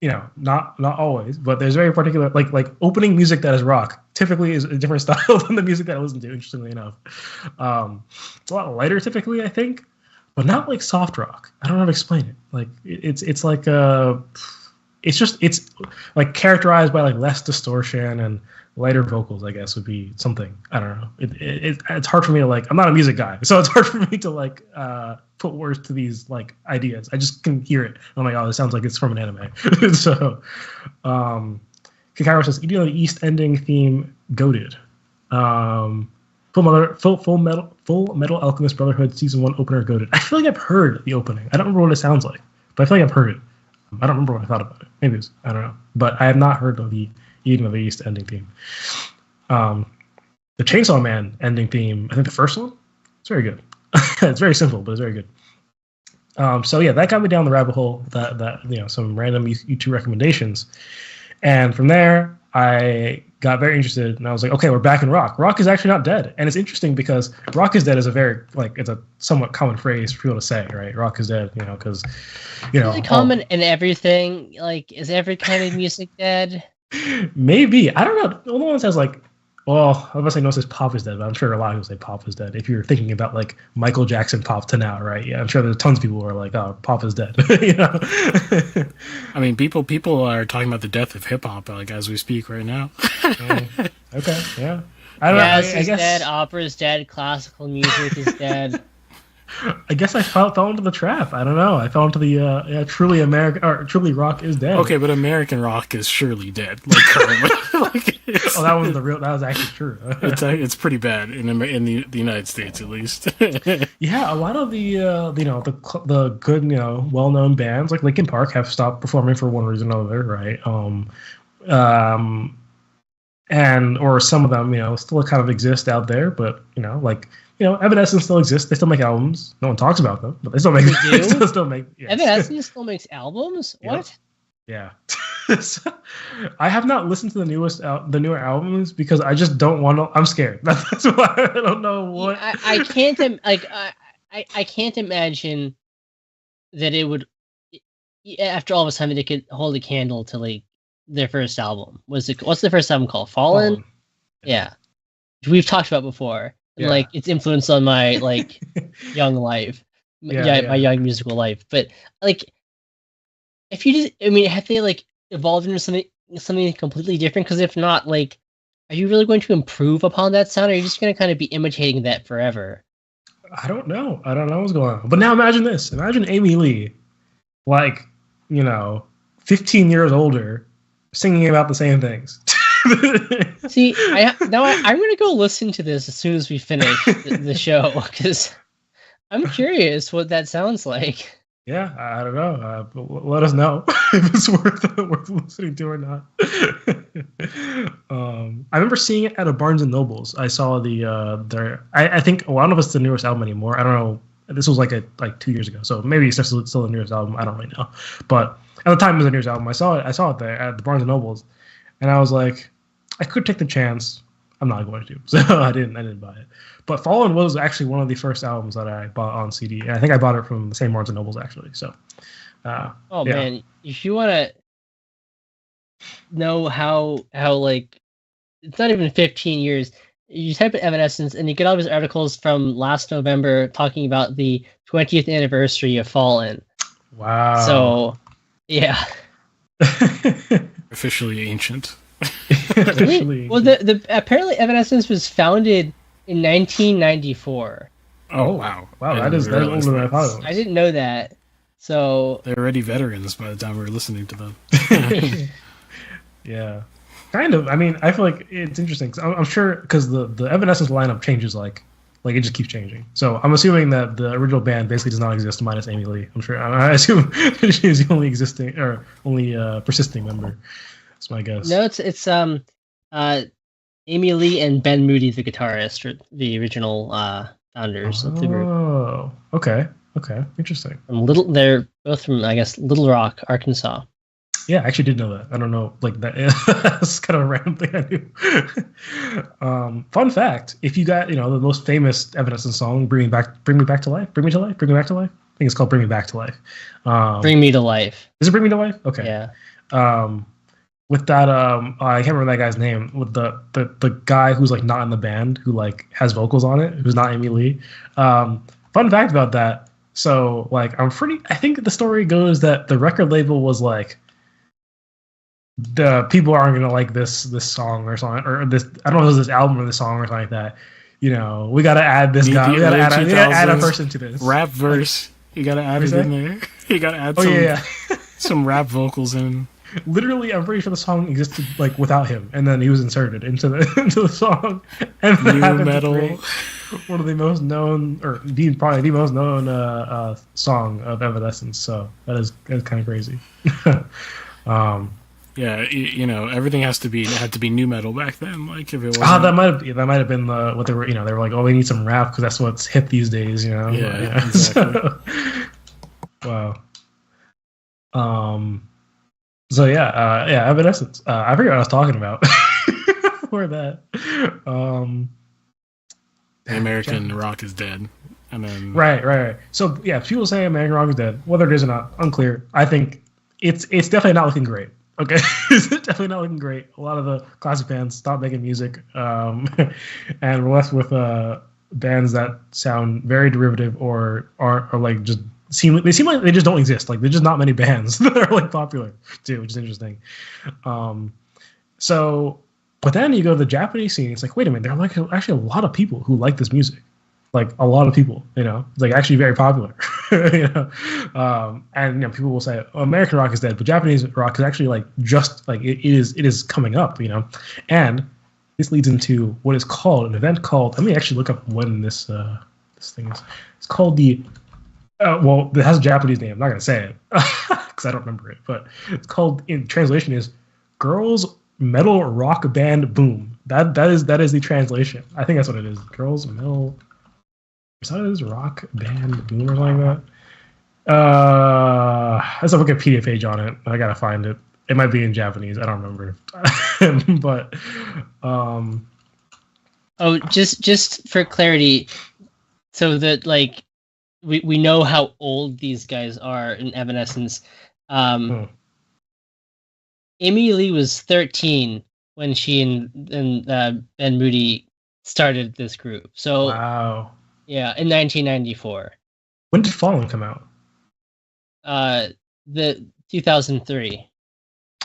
Not always, but there's very particular, like opening music that is rock typically is a different style than the music that I listen to, interestingly enough. It's a lot lighter typically, I think, but not like soft rock. I don't know how to explain it. Like it's like it's like characterized by like less distortion and lighter vocals, I guess, would be something. I don't know. It's hard for me to I'm not a music guy, so it's hard for me to put words to these ideas. I just can hear it. I'm like, oh, this sounds like it's from an anime. So, Kakairo says, "Eating the East ending theme, goated." Full Metal Alchemist Brotherhood season 1 opener, goated. I feel like I've heard the opening. I don't remember what it sounds like, but I feel like I've heard it. I don't remember what I thought about it. Maybe I don't know, but I have not heard of the Eden of the East ending theme. The Chainsaw Man ending theme, I think the first one, it's very good. It's very simple, but it's very good. So yeah, that got me down the rabbit hole. That some random YouTube recommendations, and from there I got very interested, and I was like, okay, we're back in rock. Rock is actually not dead, and it's interesting because rock is dead is a very it's a somewhat common phrase for people to say, right? Rock is dead, because Is it common in everything? Like, is every kind of music dead? Maybe, I don't know. The only one says well, I was about to say no one says pop is dead, but I'm sure a lot of people say pop is dead. If you're thinking about Michael Jackson pop to now, right? Yeah, I'm sure there's tons of people who are like, oh, pop is dead. I mean, people are talking about the death of hip hop as we speak right now. Okay, yeah. I don't know. I guess dead. Opera is dead. Classical music is dead. I guess I fell into the trap. I don't know. I fell into the truly American or truly rock is dead. Okay, but American rock is surely dead. Currently. That was That was actually true. It's pretty bad in the United States, at least. Yeah, a lot of the the good well-known bands like Linkin Park have stopped performing for one reason or another, right? And or some of them still kind of exist out there, but Evanescence still exists. They still make albums. No one talks about them, but they still make. They do? still make. Yes. Evanescence still makes albums. Yep. What? Yeah. So, I have not listened to the newer albums because I just don't want to. I'm scared. That's why I don't know what. I can't I can't imagine that it would. After all this time, they could hold a candle to their first album. What's the first album called? Fallen. Yeah, we've talked about before. Yeah. Its influence on my young life, my young musical life. But if you have they evolved into something completely different? Because if not, are you really going to improve upon that sound, or are you just going to kind of be imitating that forever? I don't know. I don't know what's going on. But now imagine this. Imagine Amy Lee, like, 15 years older, singing about the same things. See, I'm going to go listen to this as soon as we finish the show, because I'm curious what that sounds like. Yeah, I don't know. Let us know if it's worth listening to or not. I remember seeing it at a Barnes and Nobles. I saw I think, well, I don't know if it's the newest album anymore. I don't know. This was like 2 years ago, so maybe it's still the newest album. I don't really know. But at the time, it was the newest album. I saw it there at the Barnes and Nobles, and I was like, I could take the chance. I'm not going to, so I didn't buy it. But Fallen was actually one of the first albums that I bought on CD, and I think I bought it from the same Barnes and Nobles actually. So, man, if you want to know how like it's not even 15 years, you type in Evanescence and you get all these articles from last November talking about the 20th anniversary of Fallen. Wow. So, yeah. Officially ancient. Well, apparently Evanescence was founded in 1994. Oh wow! That is older than I thought it was. I didn't know that. So they're already veterans by the time we were listening to them. Yeah, kind of. I mean, I feel like it's interesting. I'm sure because the Evanescence lineup changes like it just keeps changing. So I'm assuming that the original band basically does not exist minus Amy Lee. I'm sure. I assume she's the only persisting member. That's my guess. No, it's Amy Lee and Ben Moody, the guitarist, the original founders of the group. Oh, okay, interesting. They're both from, I guess, Little Rock, Arkansas. Yeah, I actually did know that. I don't know, like that. That's kind of a random thing I knew. Fun fact: if you got the most famous Evanescence song, "Bring Me Back to Life," I think it's called "Bring Me Back to Life." Bring Me to Life. Is it "Bring Me to Life"? Okay. Yeah. With that, I can't remember that guy's name. With the guy who's like not in the band, who like has vocals on it, who's not Amy Lee. Fun fact about that. So like, I think the story goes that the record label was like, the people aren't gonna like this song or something, or this. I don't know if it was this album or this song or something like that. We gotta add this guy. We gotta add a person to this rap verse. You gotta add it in there. You gotta add some rap vocals in. Literally, I'm pretty sure the song existed like without him, and then he was inserted into the song. And that happened metal. to create one of the most known, or probably the most known song of Evanescence. So that is kind of crazy. Yeah, everything had to be new metal back then. Like if it was that might have been what they were. They were like, oh, we need some rap because that's what's hip these days. Yeah, exactly. Wow. So Evanescence. I forget what I was talking about before that. American rock is dead, and then right. So yeah, people say American rock is dead. Whether it is or not, unclear. I think it's definitely not looking great. Okay, it's definitely not looking great. A lot of the classic bands stopped making music, and we're left with bands that sound very derivative or are like just. They seem like they just don't exist. Like there's just not many bands that are like popular too, which is interesting. But then you go to the Japanese scene. It's like, wait a minute, there are like actually a lot of people who like this music. Like a lot of people, it's like actually very popular. And people will say, oh, American rock is dead, but Japanese rock is actually like just like it is coming up. And this leads into what is called an event called. Let me actually look up when this thing is. It's called the. Well, it has a Japanese name. I'm not going to say it because I don't remember it. But it's called, in translation, is Girls Metal Rock Band Boom. That is the translation. I think that's what it is. Girls Metal. Is that it? Rock Band Boom or something like that? There's a Wikipedia page on it. I gotta find it. It might be in Japanese. I don't remember. But just for clarity, so that like. We know how old these guys are in Evanescence. Amy Lee was 13 when she and Ben Moody started this group. So wow, yeah, in 1994. When did Fallen come out? The 2003.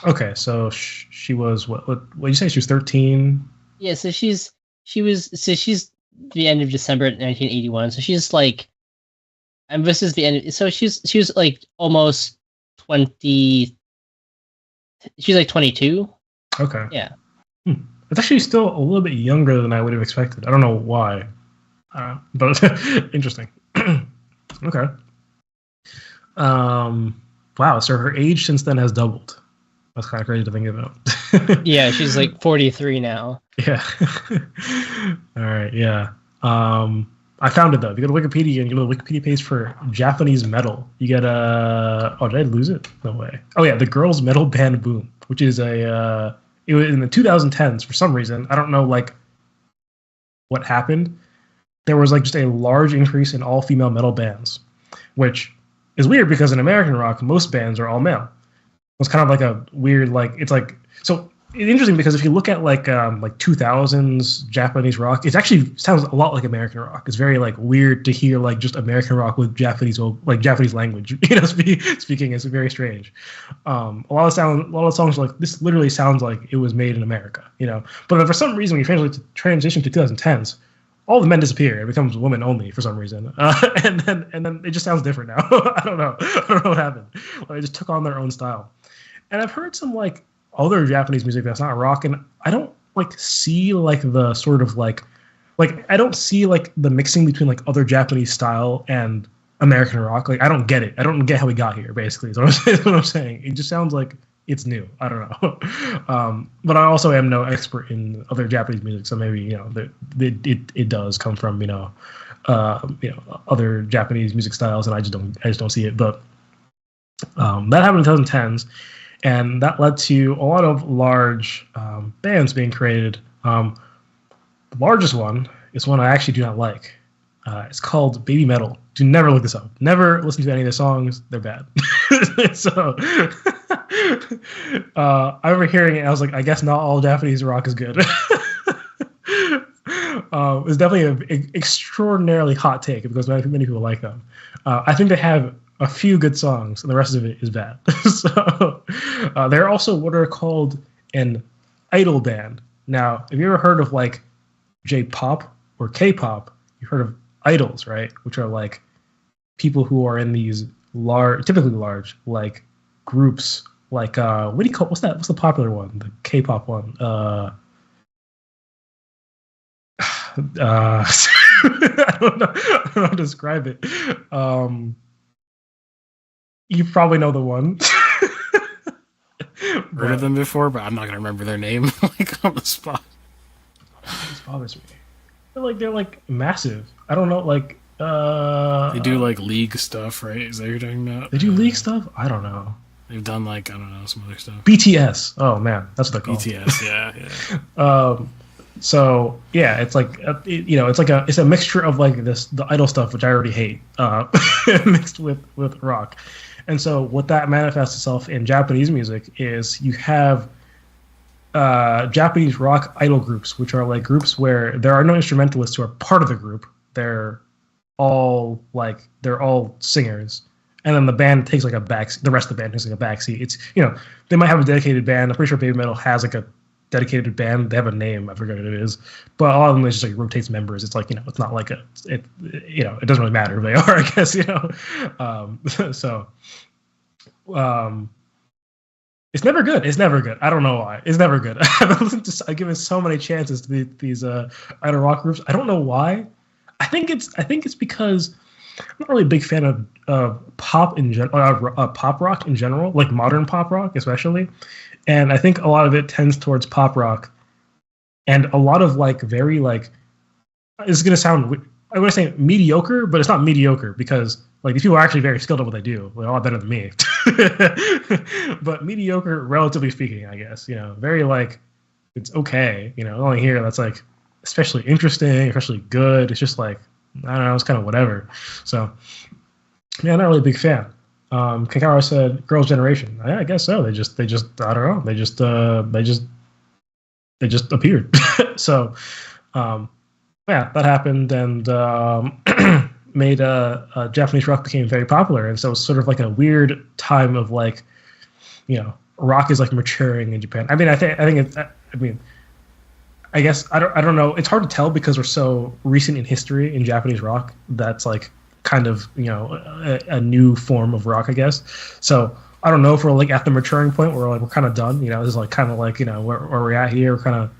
Okay, so she was what? What did you say? She was 13. Yeah, so she's the end of December 1981. So she's like, and this is the end. So she was like almost 20. She's like 22. Okay. Yeah. It's actually still a little bit younger than I would have expected. I don't know why, but interesting. Okay. Wow. So her age since then has doubled. That's kind of crazy to think about. Yeah, she's like 43 now. Yeah. All right. Yeah. I found it though. If you go to Wikipedia and you go to the Wikipedia page for Japanese metal, you get a. Oh, did I lose it? No way. Oh yeah, the girls' metal band boom, which is a. It was in the 2010s for some reason. I don't know like what happened. There was like just a large increase in all female metal bands, which is weird because in American rock most bands are all male. It's kind of like a weird like it's like so. It's interesting because if you look at like 2000s Japanese rock, it actually sounds a lot like American rock. It's very like weird to hear like just American rock with Japanese language. Speaking. It's very strange. A lot of songs are like this literally sounds like it was made in America. But for some reason when you transition to 2010s, all the men disappear. It becomes women only for some reason, and then it just sounds different now. I don't know what happened. They just took on their own style, and I've heard some like other Japanese music that's not rock, and I don't like see like the sort of like I don't see like the mixing between like other Japanese style and American rock. Like I don't get it. I don't get how we got here. Basically, is what I'm saying. It just sounds like it's new. I don't know. But I also am no expert in other Japanese music, so maybe it does come from other Japanese music styles, and I just don't see it. But that happened in the 2010s. And that led to a lot of large bands being created. The largest one is one I actually do not like. It's called Baby Metal. Do never look this up. Never listen to any of their songs. They're bad. So I remember hearing it and I was like, I guess not all Japanese rock is good. It's definitely an extraordinarily hot take because many people like them. I think they have a few good songs, and the rest of it is bad. So they're also what are called an idol band. Now, have you ever heard of like J-pop or K-pop? You've heard of idols, right? Which are like people who are in these typically large, like groups. Like what do you call? What's the popular one? The K-pop one. I don't know how to describe it. You probably know the one. Heard of them before, but I'm not gonna remember their name like on the spot. This bothers me. They're like massive. I don't know, like they do like league stuff, right? Is that what you're talking about? They do league stuff? I don't know. They've done like I don't know some other stuff. BTS. Oh man, that's what they're called. BTS, yeah. So yeah, it's like it's a mixture of like the idol stuff, which I already hate, mixed with rock. And so what that manifests itself in Japanese music is you have Japanese rock idol groups, which are like groups where there are no instrumentalists who are part of the group. They're all singers, and then the band takes like the rest of the band takes like a backseat. It's they might have a dedicated band. I'm pretty sure Baby Metal has like a dedicated band. They have a name, I forget what it is, but a lot of them is just like rotates members. It's like it's not like it doesn't really matter who they are, I guess. It's never good. I don't know why. It's never good. I've given so many chances to these idol rock groups. I don't know why. I think it's because I'm not really a big fan of pop in general, pop rock in general, like modern pop rock especially. And I think a lot of it tends towards pop rock, and a lot of like very like this is gonna sound I'm gonna say mediocre, but it's not mediocre because like these people are actually very skilled at what they do. They're a lot better than me, but mediocre, relatively speaking, I guess. Very like it's okay. Only here that's like especially interesting, especially good. It's just like I don't know, it's kind of whatever. So yeah, I'm not really a big fan. Kankara said Girls' Generation. I guess so. They just I don't know. They just appeared. So yeah, that happened and made Japanese rock became very popular. And so it's sort of like a weird time of like, rock is like maturing in Japan. I mean, I I guess I don't know. It's hard to tell because we're so recent in history in Japanese rock. That's like kind of a new form of rock, I guess. So I don't know if we're like at the maturing point where like we're kind of done. This is like kind of like where we're at here. We're kind of.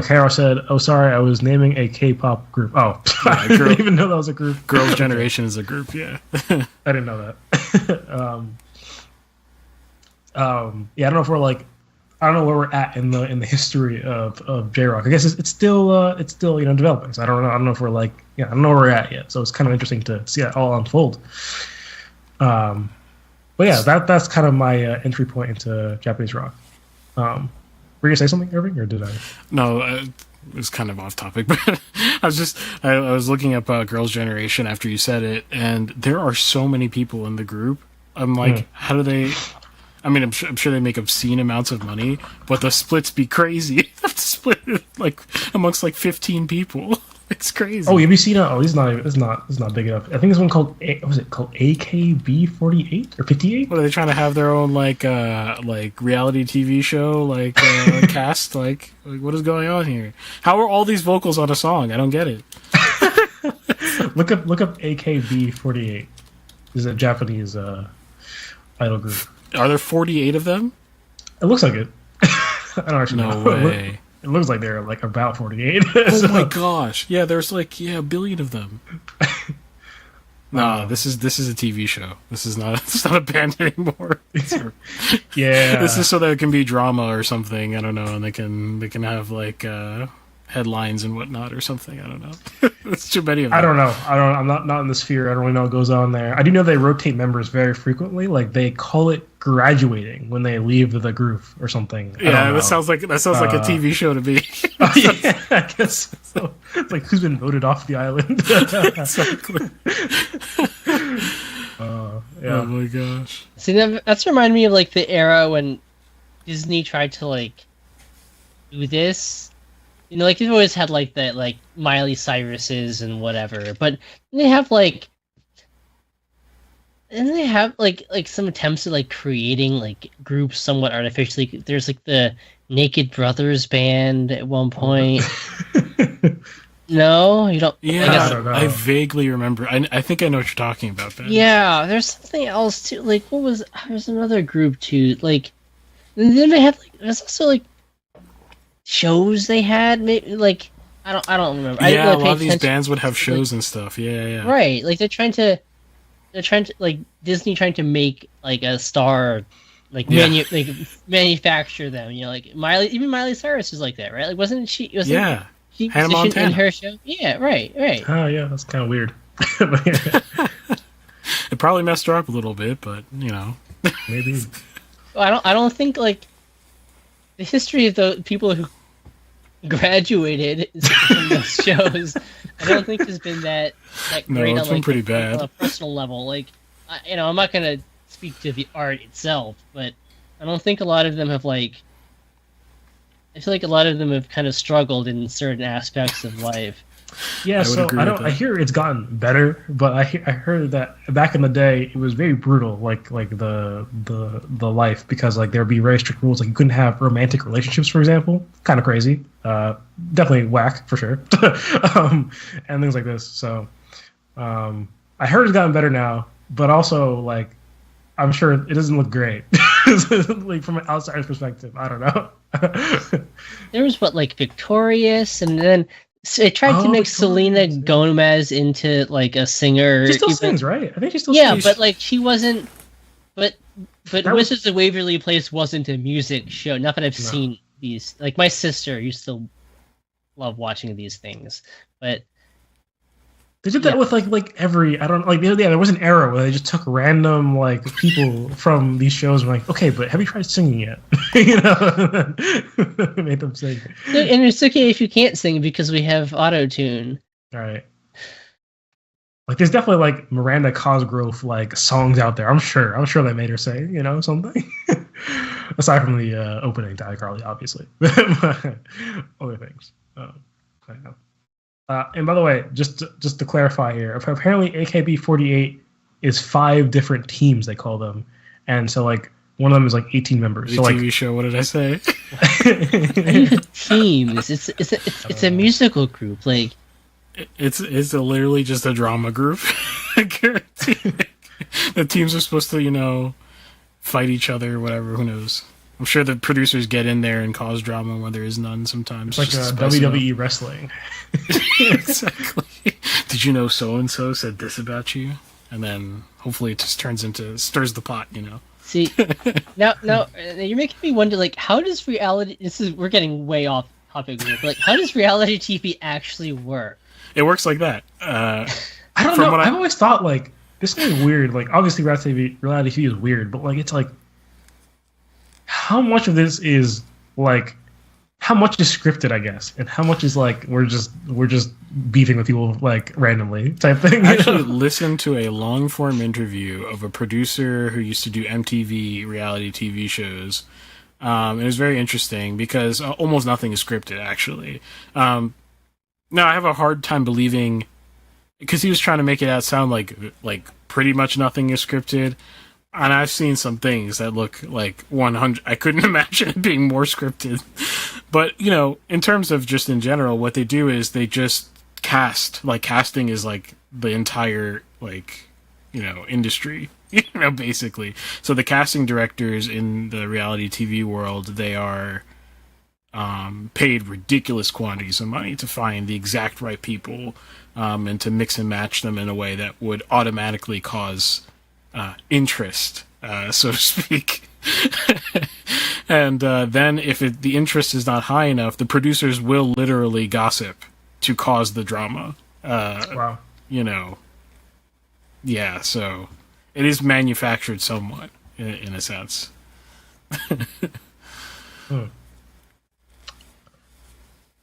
Carol said, "Oh, sorry, I was naming a K-pop group." Oh, Yeah, I didn't even know that was a group. Girls' Generation is a group. Yeah. I didn't know that. Yeah, I don't know if we're like, I don't know where we're at in the history of J-Rock. I guess it's still developing. So I don't know if we're like, I don't know where we're at yet. So it's kind of interesting to see that all unfold. But yeah, that's kind of my entry point into Japanese rock. Were you gonna say something, Irving, or did I? No, it was kind of off topic, but I was looking up Girls' Generation after you said it, and there are so many people in the group. I'm like, how do they? I mean, I'm sure they make obscene amounts of money, but the splits be crazy. They have to split it like amongst like 15 people. It's crazy. Oh, have you seen it? Oh, it's not big enough. I think there's one called was it called AKB48 or 58? What are they trying to have their own like reality TV show like cast? Like what is going on here? How are all these vocals on a song? I don't get it. Look up AKB48. This is a Japanese idol group. Are there 48 of them? It looks like it. I don't actually know. No way. It looks like they're like about 48. Oh my gosh! Yeah, there's like a billion of them. No, this is a TV show. It's not a band anymore. Yeah, this is so that it can be drama or something. I don't know, and they can have like headlines and whatnot or something. I don't know. It's too many of them. I don't know. I'm not in the sphere. I don't really know what goes on there. I do know they rotate members very frequently. Like they call it graduating when they leave the group or something. Yeah, that sounds like a TV show to me. Yeah, I guess so. It's like who's been voted off the island. Exactly. Yeah. Oh my gosh. See, that's reminded me of like the era when Disney tried to like do this. Like they've always had like the like Miley Cyrus's and whatever, but they have like, and they have like some attempts at like creating like groups somewhat artificially. There's like the Naked Brothers band at one point. No, you don't. Yeah, I don't know. I vaguely remember. I think I know what you're talking about, Ben. Yeah, there's something else too. Like what was? There's another group too. Like, and then they had like there's also like shows they had. Maybe like I don't remember. Yeah, I didn't really a lot of these attention. bands would have shows and stuff. Yeah. Right, like they're trying to like Disney trying to make like a star, like like manufacture them. Like Miley Cyrus is like that, right? Like wasn't she? Yeah. She Hannah positioned Montana. in her show. Yeah, right. Oh yeah, that's kind of weird. It probably messed her up a little bit, but Maybe. I don't think like the history of the people who graduated from those shows. I don't think has been that No, great it's on been pretty on bad. a personal level. Like I'm not gonna speak to the art itself, but I don't think a lot of them have like. I feel like a lot of them have kind of struggled in certain aspects of life. Yeah, so I hear it's gotten better, but I heard that back in the day it was very brutal, like the life, because like there'd be very strict rules, like you couldn't have romantic relationships, for example. Kind of crazy, definitely whack for sure, and things like this. So I heard it's gotten better now, but also like I'm sure it doesn't look great, like from an outsider's perspective. I don't know. There was like Victorious, and then it tried to make Selena Gomez into like a singer. She still sings, right? I think she still sings. sings. But like she wasn't. But Wizards of Waverly Place wasn't a music show. Not that I've seen these. Like my sister used to love watching these things, but they did that with like every there was an era where they just took random like people from these shows and like, okay, but have you tried singing yet? Made them sing. And it's okay if you can't sing because we have auto-tune. All right. Like there's definitely like Miranda Cosgrove like songs out there. I'm sure they made her say something. Aside from the opening to iCarly, obviously, other things. I know. And by the way, just to clarify here, apparently AKB48 is 5 different teams, they call them. And so like one of them is like 18 members. The So like TV show. What did I say? Teams. It's a musical group. Like It's literally just a drama group. I guarantee. The teams are supposed to, fight each other or whatever. Who knows? I'm sure the producers get in there and cause drama when there is none sometimes. it's like WWE wrestling. Exactly. Did you know so and so said this about you? And then hopefully it just stirs the pot. see, now you're making me wonder. Like, how does reality? We're getting way off topic here. But like, how does reality TV actually work? It works like that. I don't know. I've always thought like this is weird. Like obviously reality TV is weird, but like it's like how much of this is like how much is scripted, I guess, and how much is like we're just beefing with people like randomly type thing. I actually listened to a long form interview of a producer who used to do MTV reality TV shows. It was very interesting because almost nothing is scripted actually. Now I have a hard time believing because he was trying to make it sound like pretty much nothing is scripted. And I've seen some things that look like 100. I couldn't imagine it being more scripted. But, in terms of just in general, what they do is they just cast. Like, casting is like the entire, industry, basically. So the casting directors in the reality TV world, they are paid ridiculous quantities of money to find the exact right people and to mix and match them in a way that would automatically cause interest, so to speak. And then if the interest is not high enough, the producers will literally gossip to cause the drama. Wow. Yeah, so it is manufactured somewhat, in a sense.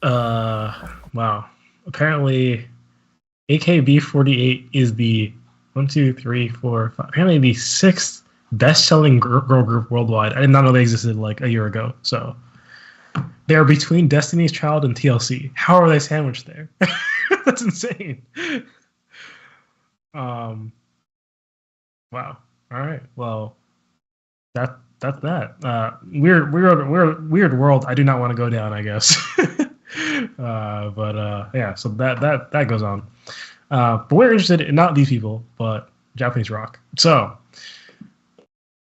Wow. Apparently, AKB48 is the 1, 2, 3, 4, 5. Apparently, the 6th best-selling girl group worldwide. I did not know they existed like a year ago. So they are between Destiny's Child and TLC. How are they sandwiched there? That's insane. Wow. All right. Well, that's that. Weird world. I do not want to go down, I guess. Yeah. So that goes on. But we're interested in not these people, but Japanese rock. So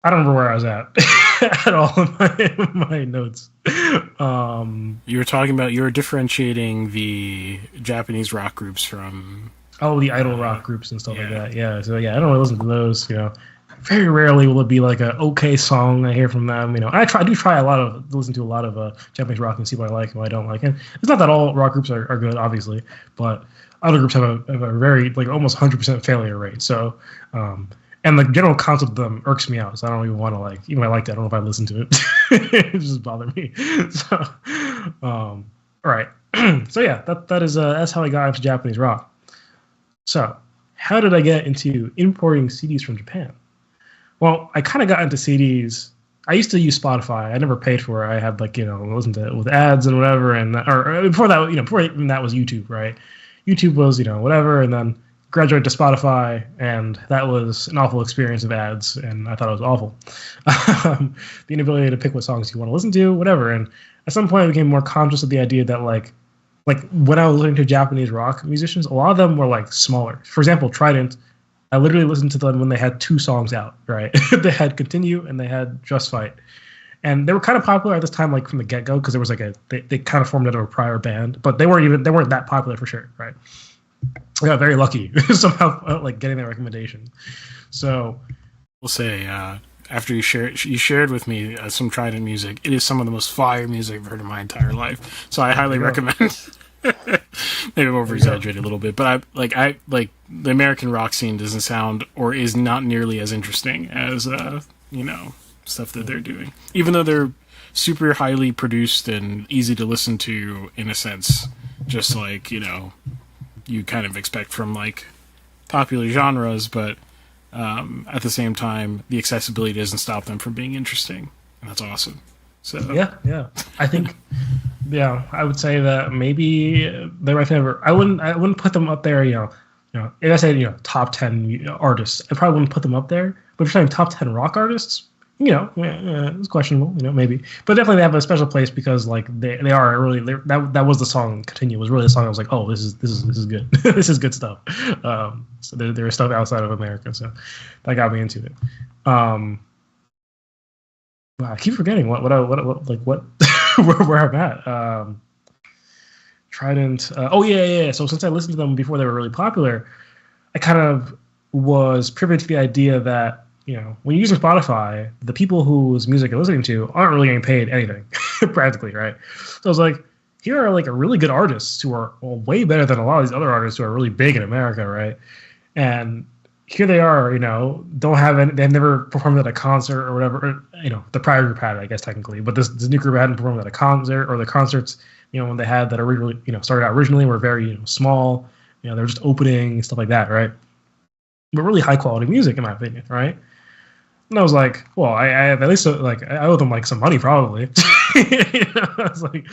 I don't remember where I was at all in my notes. You were differentiating the Japanese rock groups from the idol rock groups and stuff like that. Yeah. So yeah, I don't really listen to those. Very rarely will it be like a okay song I hear from them. I do try listen to a lot of Japanese rock and see what I like and what I don't like. And it's not that all rock groups are good, obviously, but other groups have a very like almost 100% failure rate. So, and the general concept of them irks me out. So I don't even want to like, even if I liked it, I don't know if I listen to it. It just bothers me. So, all right. So yeah, that's how I got into Japanese rock. So how did I get into importing CDs from Japan? Well, I kind of got into CDs. I used to use Spotify. I never paid for it. I had listened to it with ads and whatever. And or before that, before even that was YouTube, right? YouTube was, whatever. And then graduated to Spotify, and that was an awful experience of ads, and I thought it was awful. The inability to pick what songs you want to listen to, whatever. And at some point, I became more conscious of the idea that like when I was listening to Japanese rock musicians, a lot of them were like smaller. For example, Trident. I literally listened to them when they had 2 songs out, right? They had Continue and they had Just Fight. And they were kind of popular at this time, like from the get-go, because there was like they kind of formed out of a prior band, but they weren't that popular for sure, right? I got very lucky somehow, like getting that recommendation. So, we'll say after you shared with me some Trident music, it is some of the most fire music I've heard in my entire life. So I highly recommend. Maybe I'm over exaggerating a little bit, but I like the American rock scene doesn't sound or is not nearly as interesting as stuff that they're doing, even though they're super highly produced and easy to listen to in a sense, just like you kind of expect from like popular genres, but at the same time the accessibility doesn't stop them from being interesting, and that's awesome. So yeah, I think I would say that maybe they're my favorite. I wouldn't put them up there. If I said top 10 artists, I probably wouldn't put them up there. But if you're saying top 10 rock artists, It's questionable, maybe, but definitely they have a special place because like they are really that was the song. Continue was really the song. I was like, oh, this is good. This is good stuff. So there is stuff outside of America, so that got me into it. Wow, I keep forgetting what where I'm at. Trident. Oh yeah. So since I listened to them before they were really popular, I kind of was privy to the idea that when you're using Spotify, the people whose music you're listening to aren't really getting paid anything, practically, right? So I was like, here are like a really good artists who are way better than a lot of these other artists who are really big in America, right? And here they are, don't have any, they've never performed at a concert or whatever. The prior group had it, I guess technically, but this new group hadn't performed at a concert, or the concerts, when they had that originally, started out originally were very small. They were just opening stuff like that, right? But really high quality music, in my opinion, right? And I was like, well, I at least like I owe them like some money probably. I was like,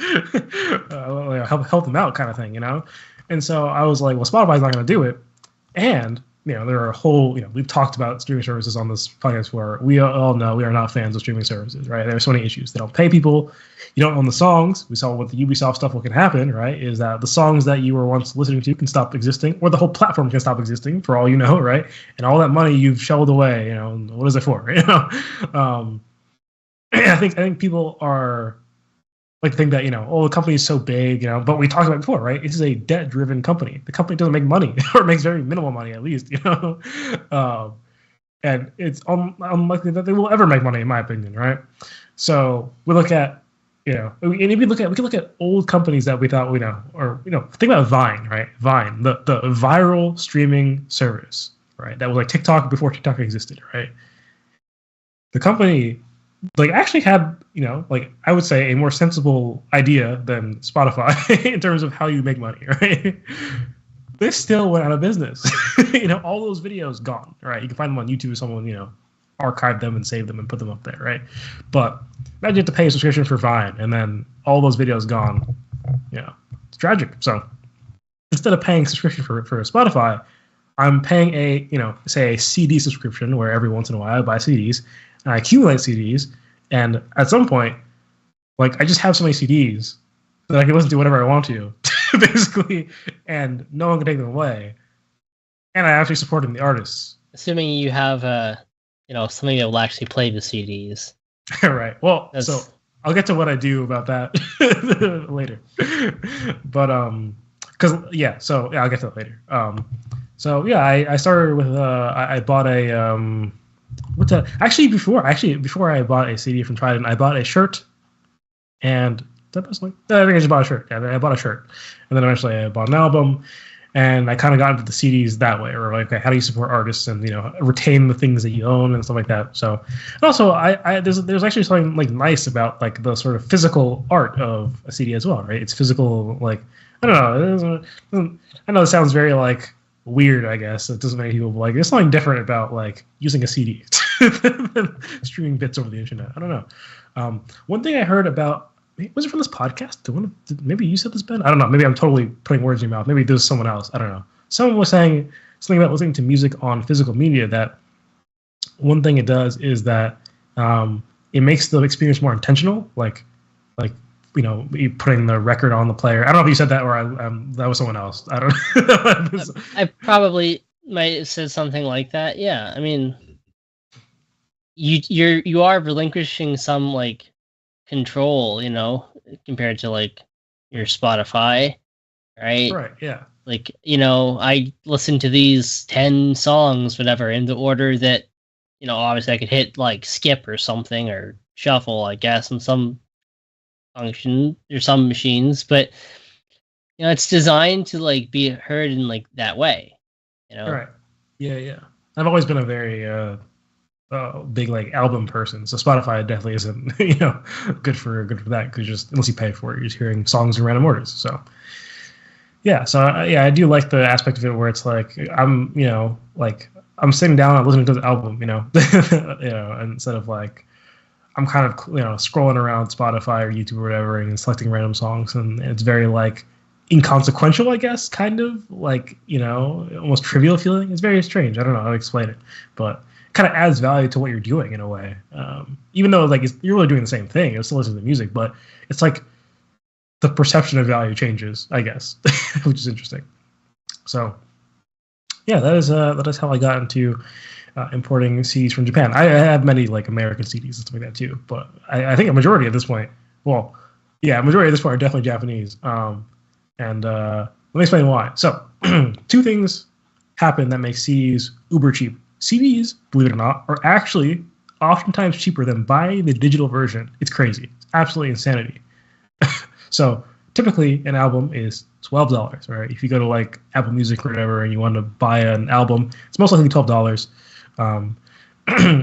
help them out kind of thing, And so I was like, well, Spotify's not going to do it, and there are a whole, we've talked about streaming services on this podcast where we all know we are not fans of streaming services, right? There are so many issues. They don't pay people. You don't own the songs. We saw with the Ubisoft stuff what can happen, right? Is that the songs that you were once listening to can stop existing, or the whole platform can stop existing for all you know, right? And all that money you've shoveled away, what is it for? I think people are like to think that the company is so big, but we talked about it before, right? It is a debt-driven company. The company doesn't make money, or makes very minimal money at least, and it's unlikely that they will ever make money, in my opinion, right? So we look at, and if we can look at old companies that we thought we know, or think about Vine, right? Vine, the viral streaming service, right? That was like TikTok before TikTok existed, right? The company actually had, I would say a more sensible idea than Spotify in terms of how you make money, right? They still went out of business. All those videos gone, right? You can find them on YouTube if someone, archived them and saved them and put them up there, right? But imagine you have to pay a subscription for Vine and then all those videos gone. It's tragic. So instead of paying subscription for Spotify, I'm paying a, say a CD subscription where every once in a while I buy CDs and I accumulate CDs. And at some point, I just have so many CDs that I can listen to whatever I want to, basically, and no one can take them away. And I actually support the artists. Assuming you have, something that will actually play the CDs. Right. Well, so I'll get to what I do about that later. But I'll get to that later. I started with I bought a before I bought a CD from Trident, I bought a shirt, and I think I just bought a shirt. Yeah, I bought a shirt, and then eventually I bought an album, and I kind of got into the CDs that way, or how do you support artists and retain the things that you own and stuff like that. So, and also there's actually something nice about the sort of physical art of a CD as well, right? It's physical, I don't know. I know it sounds very weird, I guess. It doesn't make people there's something different about using a CD than streaming bits over the internet. I don't know. One thing I heard about, was it from this podcast? Maybe you said this, Ben? I don't know. Maybe I'm totally putting words in your mouth. Maybe there's someone else. I don't know. Someone was saying something about listening to music on physical media, that one thing it does is that it makes the experience more intentional. You putting the record on the player. I don't know if you said that or that was someone else. I don't know. I probably might have said something like that. Yeah, I mean, you are relinquishing some control, compared to your Spotify, right? Right. Yeah. I listen to these 10 songs, whatever, in the order that, obviously I could hit skip or something, or shuffle, I guess, in some function or some machines, but it's designed to be heard in that way, Right. Yeah. I've always been a very big album person, so Spotify definitely isn't good for that, because just unless you pay for it, you're just hearing songs in random orders. So I do like the aspect of it where it's I'm I'm sitting down and listening to the album, instead of I'm kind of scrolling around Spotify or YouTube or whatever and selecting random songs, and it's very inconsequential, I guess, kind of almost trivial feeling. It's very strange. I don't know how to explain it, but kind of adds value to what you're doing in a way. Even though like you're really doing the same thing, you're still listening to the music, but it's like the perception of value changes, I guess, which is interesting. So yeah, that is how I got into importing CDs from Japan. I have many like American CDs and stuff like that too, but I think a majority at this point, a majority at this point are definitely Japanese. And let me explain why. So, two things happen that make CDs uber cheap. CDs, believe it or not, are actually oftentimes cheaper than buying the digital version. It's crazy. It's absolutely insanity. So, typically, an album is $12, right? If you go to like Apple Music or whatever and you want to buy an album, it's most likely $12.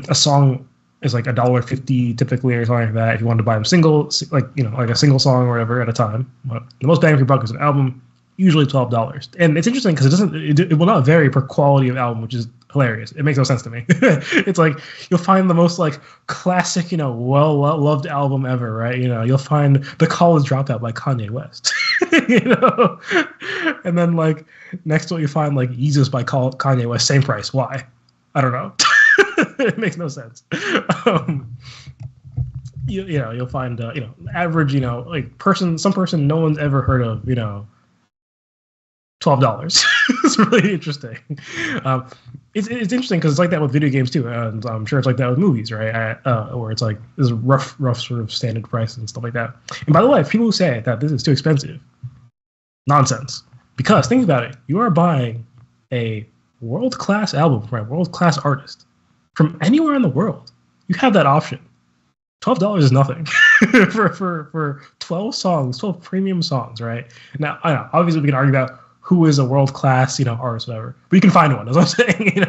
A song is like $1.50 typically or something like that. If you want to buy them single, like a single song or whatever at a time. But the most bang for your buck is an album, usually $12. And it's interesting because it will not vary per quality of album, which is hilarious. It makes no sense to me. It's like you'll find the most like classic, well loved album ever, right? You'll find The College Dropout by Kanye West. And then like next to it you find like Jesus by Kanye West, same price. Why? I don't know. It makes no sense. You'll find average some person no one's ever heard of $12. It's really interesting. It's interesting because it's like that with video games too, and I'm sure it's like that with movies, right? Where it's like this rough sort of standard price and stuff like that. And by the way, people who say that this is too expensive, nonsense. Because think about it, you are buying a world-class album from a world-class artist from anywhere in the world. You have that option. $12 is nothing for 12 songs, 12 premium songs, right? Now, I know, obviously we can argue about who is a world-class, artist, whatever. But you can find one, that's what I'm saying, You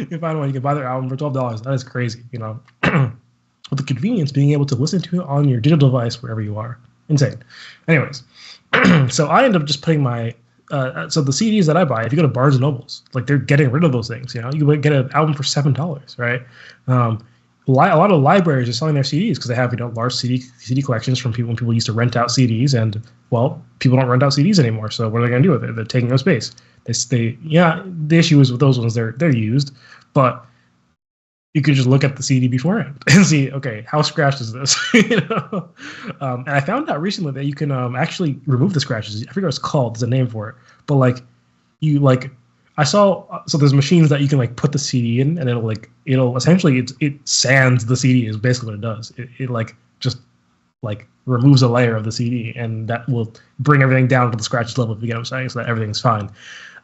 can find one, you can buy their album for $12. That is crazy, With the convenience, being able to listen to it on your digital device wherever you are. Insane. Anyways, so I end up just putting my so the CDs that I buy, if you go to Barnes and Nobles, like they're getting rid of those things. You would get an album for $7, right? A lot of libraries are selling their CDs because they have large CD collections from people when people used to rent out CDs, and well, people don't rent out CDs anymore. So what are they going to do with it? They're taking up space. The issue is with those ones they're used, but you could just look at the CD beforehand and see, okay, how scratched is this? And I found out recently that you can actually remove the scratches. I forget what it's called. There's a name for it. But I saw, so there's machines that you can put the CD in, and it'll essentially it sands the CD is basically what it does. It just removes a layer of the CD, and that will bring everything down to the scratches level if you get what I'm saying, so that everything's fine.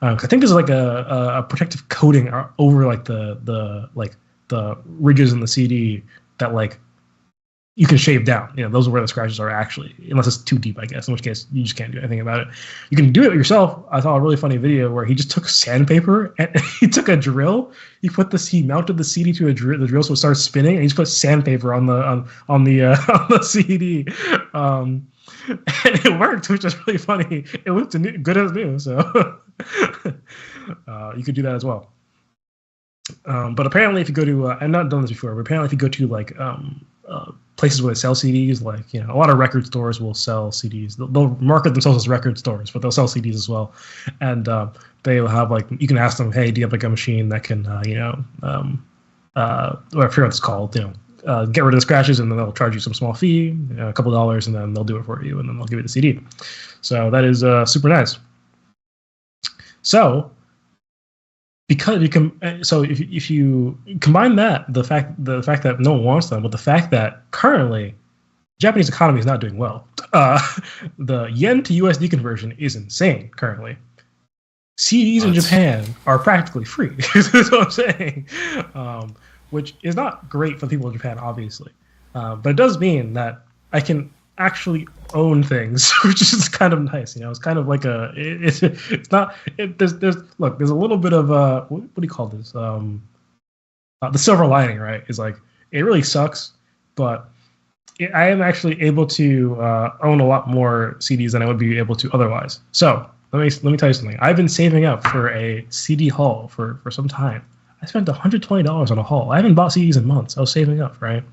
I think there's a protective coating over the ridges in the CD that you can shave down. Those are where the scratches are actually, unless it's too deep, I guess, in which case you just can't do anything about it. You can do it yourself. I saw a really funny video where he just took sandpaper and he took a drill. He mounted the CD to the drill so it starts spinning, and he just put sandpaper on the CD. And it worked, which is really funny. It looked good as new, so you could do that as well. But apparently, if you go to, I've not done this before, but apparently, if you go to places where they sell CDs, a lot of record stores will sell CDs. They'll market themselves as record stores, but they'll sell CDs as well. And they'll have you can ask them, hey, do you have a machine that can, I forget what it's called, get rid of the scratches, and then they'll charge you some small fee, a couple dollars, and then they'll do it for you, and then they'll give you the CD. So that is super nice. So, because you can, so if you combine that, the fact that no one wants them with the fact that currently Japanese economy is not doing well, the yen to USD conversion is insane currently. CDs in Japan are practically free. That's what I'm saying, which is not great for the people in Japan, obviously, but it does mean that I can actually own things, which is kind of nice. It's kind of like there's a little bit of what do you call this? The silver lining, right? Is it really sucks, but I am actually able to own a lot more CDs than I would be able to otherwise. So let me tell you something. I've been saving up for a CD haul for some time. I spent $120 on a haul. I haven't bought CDs in months. I was saving up, right?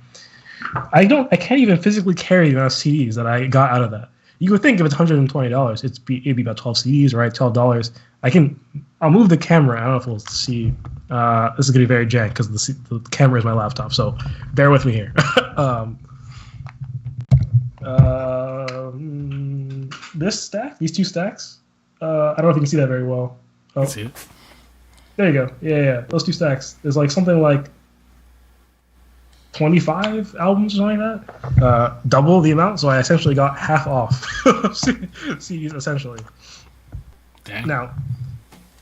I can't even physically carry the amount of CDs that I got out of that. You would think if it's $120, it'd be about 12 CDs, right? $12. I'll move the camera. I don't know if we'll see. This is gonna be very jank because the camera is my laptop. So bear with me here. These two stacks. I don't know if you can see that very well. I see it. There you go. Yeah. Those two stacks. There's like something like 25 albums or something like that. Double the amount, so I essentially got half off CDs essentially. Dang. Now,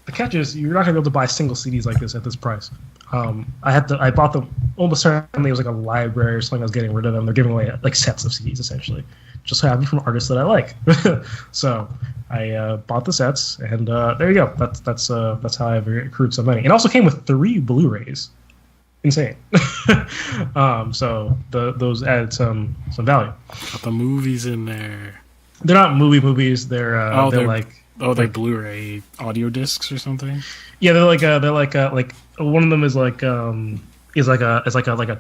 the catch is you're not gonna be able to buy single CDs like this at this price. I bought them almost certainly it was like a library or something. I was getting rid of them. They're giving away like sets of CDs essentially, just so I have them from artists that I like. So I bought the sets, and there you go. That's how I've accrued some money. It also came with 3 Blu-rays. Insane. So those added some value. Got the movies in there. They're not movies. They're they're Blu-ray audio discs or something. Yeah, they're like one of them is like a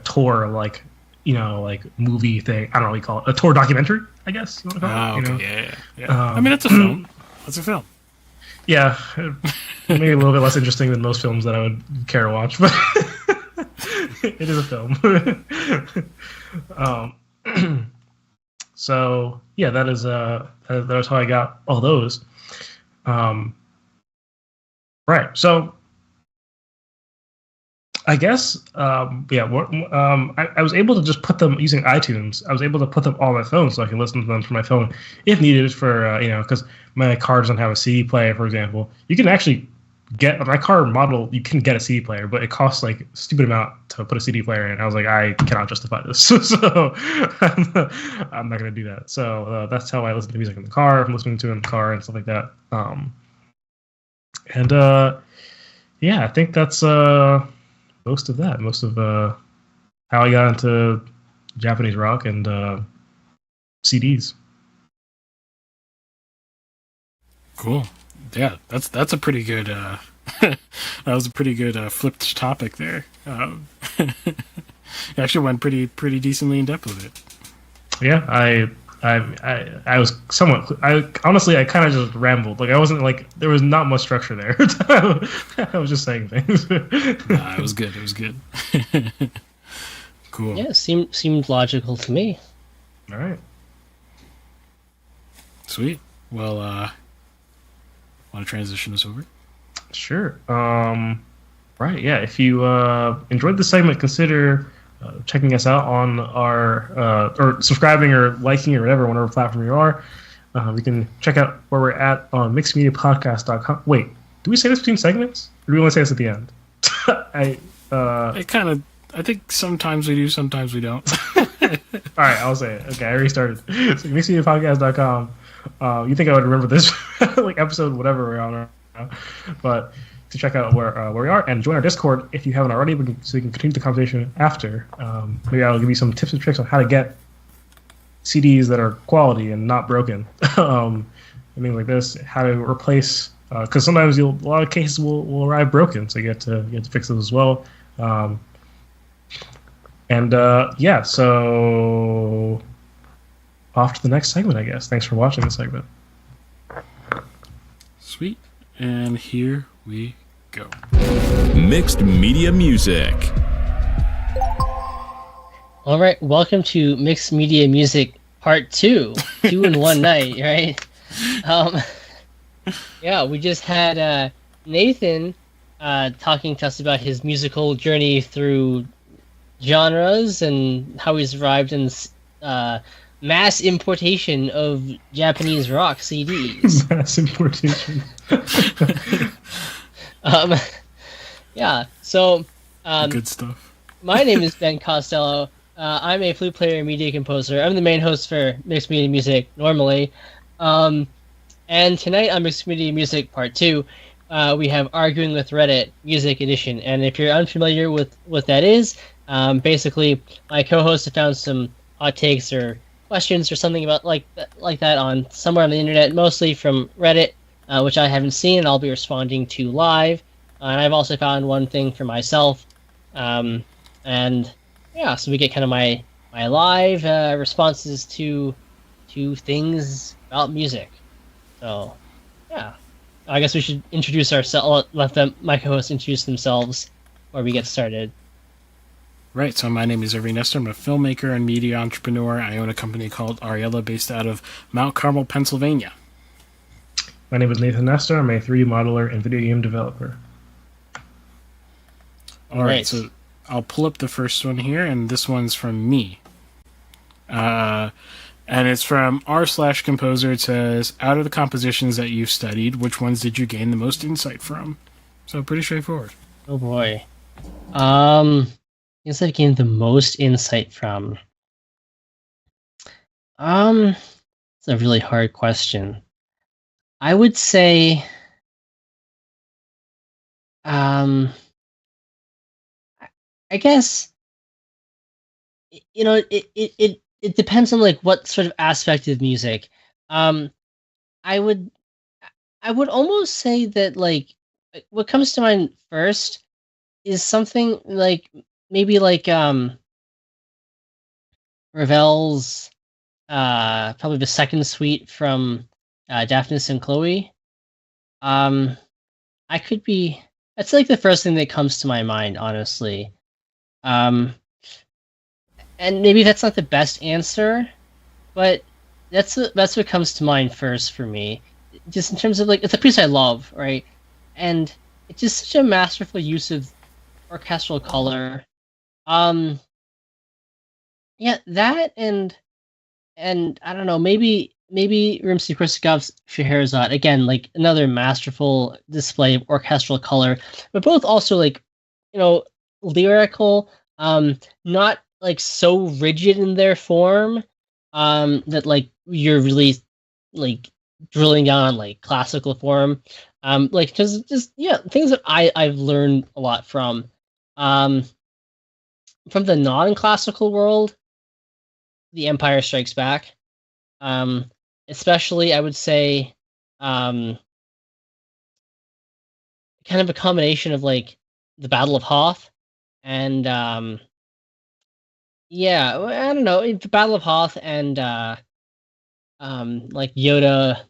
tour like movie thing. I don't know what you call it, a tour documentary, I guess. You want to call it, okay. Yeah. I mean, it's a film. That's a film. Yeah, maybe a little bit less interesting than most films that I would care to watch, but it is a film. So yeah, that was how I got all those. Right. So I guess I was able to just put them using iTunes. I was able to put them on my phone so I can listen to them from my phone if needed for because my car doesn't have a CD player, for example. You can actually get my car model. You can get a CD player, but it costs like a stupid amount to put a CD player in. I was like, I cannot justify this, so I'm not going to do that. So that's how I listen to music in the car. I'm listening to it in the car and stuff like that. I think that's most of how I got into Japanese rock and CDs. Cool. Yeah, that's a pretty good. That was a pretty good flipped topic there. You actually went pretty decently in depth with it. Yeah, I was somewhat. I kind of just rambled. Like I wasn't like there was not much structure there. I was just saying things. It was good. It was good. Cool. Yeah, seemed logical to me. All right. Sweet. Well, want to transition us over? Sure. Right. Yeah. If you enjoyed this segment, consider checking us out on our or subscribing or liking or whatever platform you are. You can check out where we're at on mixedmediapodcast.com. Wait, do we say this between segments, or do we only say this at the end? I think sometimes we do, sometimes we don't. All right, I'll say it. Okay, I restarted. So mixedmediapodcast.com. You think I would remember this like episode whatever we're on right now, but to check out where we are and join our Discord if you haven't already, so we can continue the conversation after. Maybe I'll give you some tips and tricks on how to get CDs that are quality and not broken. I mean, like this, how to replace, because sometimes a lot of cases will arrive broken, so you have to fix those as well. So off to the next segment, I guess. Thanks for watching the segment. Sweet. And here we go. Mixed media music. All right, welcome to Mixed Media Music Part 2. 2 in one night, right? Yeah, we just had Nathan talking to us about his musical journey through genres and how he's arrived in mass importation of Japanese rock CDs. Mass importation. Yeah, so good stuff. My name is Ben Costello. I'm a flute player and media composer. I'm the main host for Mixed Media Music normally. And tonight on Mixed Media Music Part 2, we have Arguing with Reddit Music Edition. And if you're unfamiliar with what that is, basically my co-host have found some hot takes or questions or something about like that on somewhere on the internet, mostly from Reddit, which I haven't seen and I'll be responding to live. And I've also found one thing for myself. And yeah, so we get kind of my live responses to things about music. So yeah, I guess we should introduce ourselves. Let my co-hosts introduce themselves, before we get started. Right, so my name is Irving Nestor. I'm a filmmaker and media entrepreneur. I own a company called Ariella based out of Mount Carmel, Pennsylvania. My name is Nathan Nestor. I'm a 3D modeler and video game developer. All right, so I'll pull up the first one here, and this one's from me. And it's from r/composer. It says, out of the compositions that you've studied, which ones did you gain the most insight from? So pretty straightforward. Oh boy. I guess I've gained the most insight from. It's a really hard question. I would say, I guess, it depends on like what sort of aspect of music. I would almost say that like what comes to mind first is something like maybe like Ravel's probably the second suite from Daphnis and Chloe. I could be that's like the first thing that comes to my mind, honestly. And maybe that's not the best answer, but that's what comes to mind first for me. Just in terms of like it's a piece I love, right? And it's just such a masterful use of orchestral color. Yeah, that and I don't know, maybe Rimsky-Korsakov's Scheherazade, again, like another masterful display of orchestral color, but both also like, lyrical, not like so rigid in their form, that like you're really like drilling down on like classical form. Like just yeah, things that I've learned a lot from the non-classical world, The Empire Strikes Back. Especially I would say kind of a combination of like the Battle of Hoth and yeah, I don't know, the Battle of Hoth and like Yoda,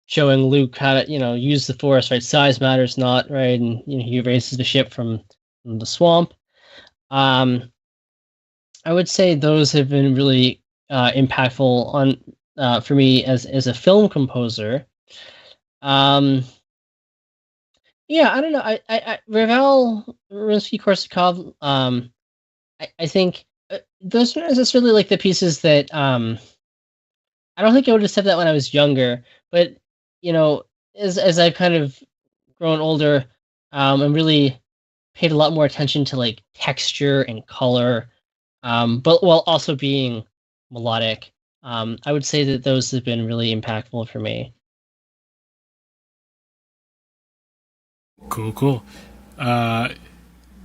showing Luke how to, use the Force, right? Size matters not, right? And he raises the ship from the swamp. I would say those have been really impactful on for me as a film composer. Yeah, I don't know. I Ravel, Rimsky-Korsakov. I think those are necessarily like the pieces that I don't think I would have said that when I was younger, but as I've kind of grown older, and really paid a lot more attention to like texture and color, but while also being melodic. I would say that those have been really impactful for me. Cool.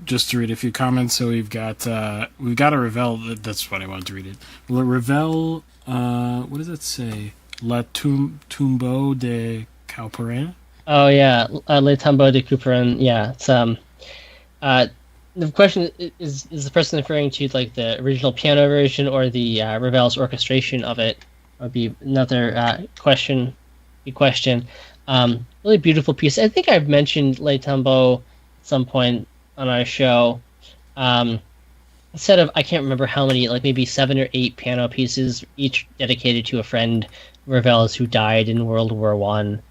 Just to read a few comments. So we've got a Ravel. That's what I wanted to read it. Ravel. What does it say? La Tombeau de Couperin. Oh yeah, Le Tombeau de Couperin. Yeah, it's the question is the person referring to like the original piano version or the Ravel's orchestration of it? Would be another question. Big question. Really beautiful piece. I think I've mentioned Le Tombeau at some point on our show. Instead of I can't remember how many, like maybe 7 or 8 piano pieces, each dedicated to a friend of Ravel's who died in World War One.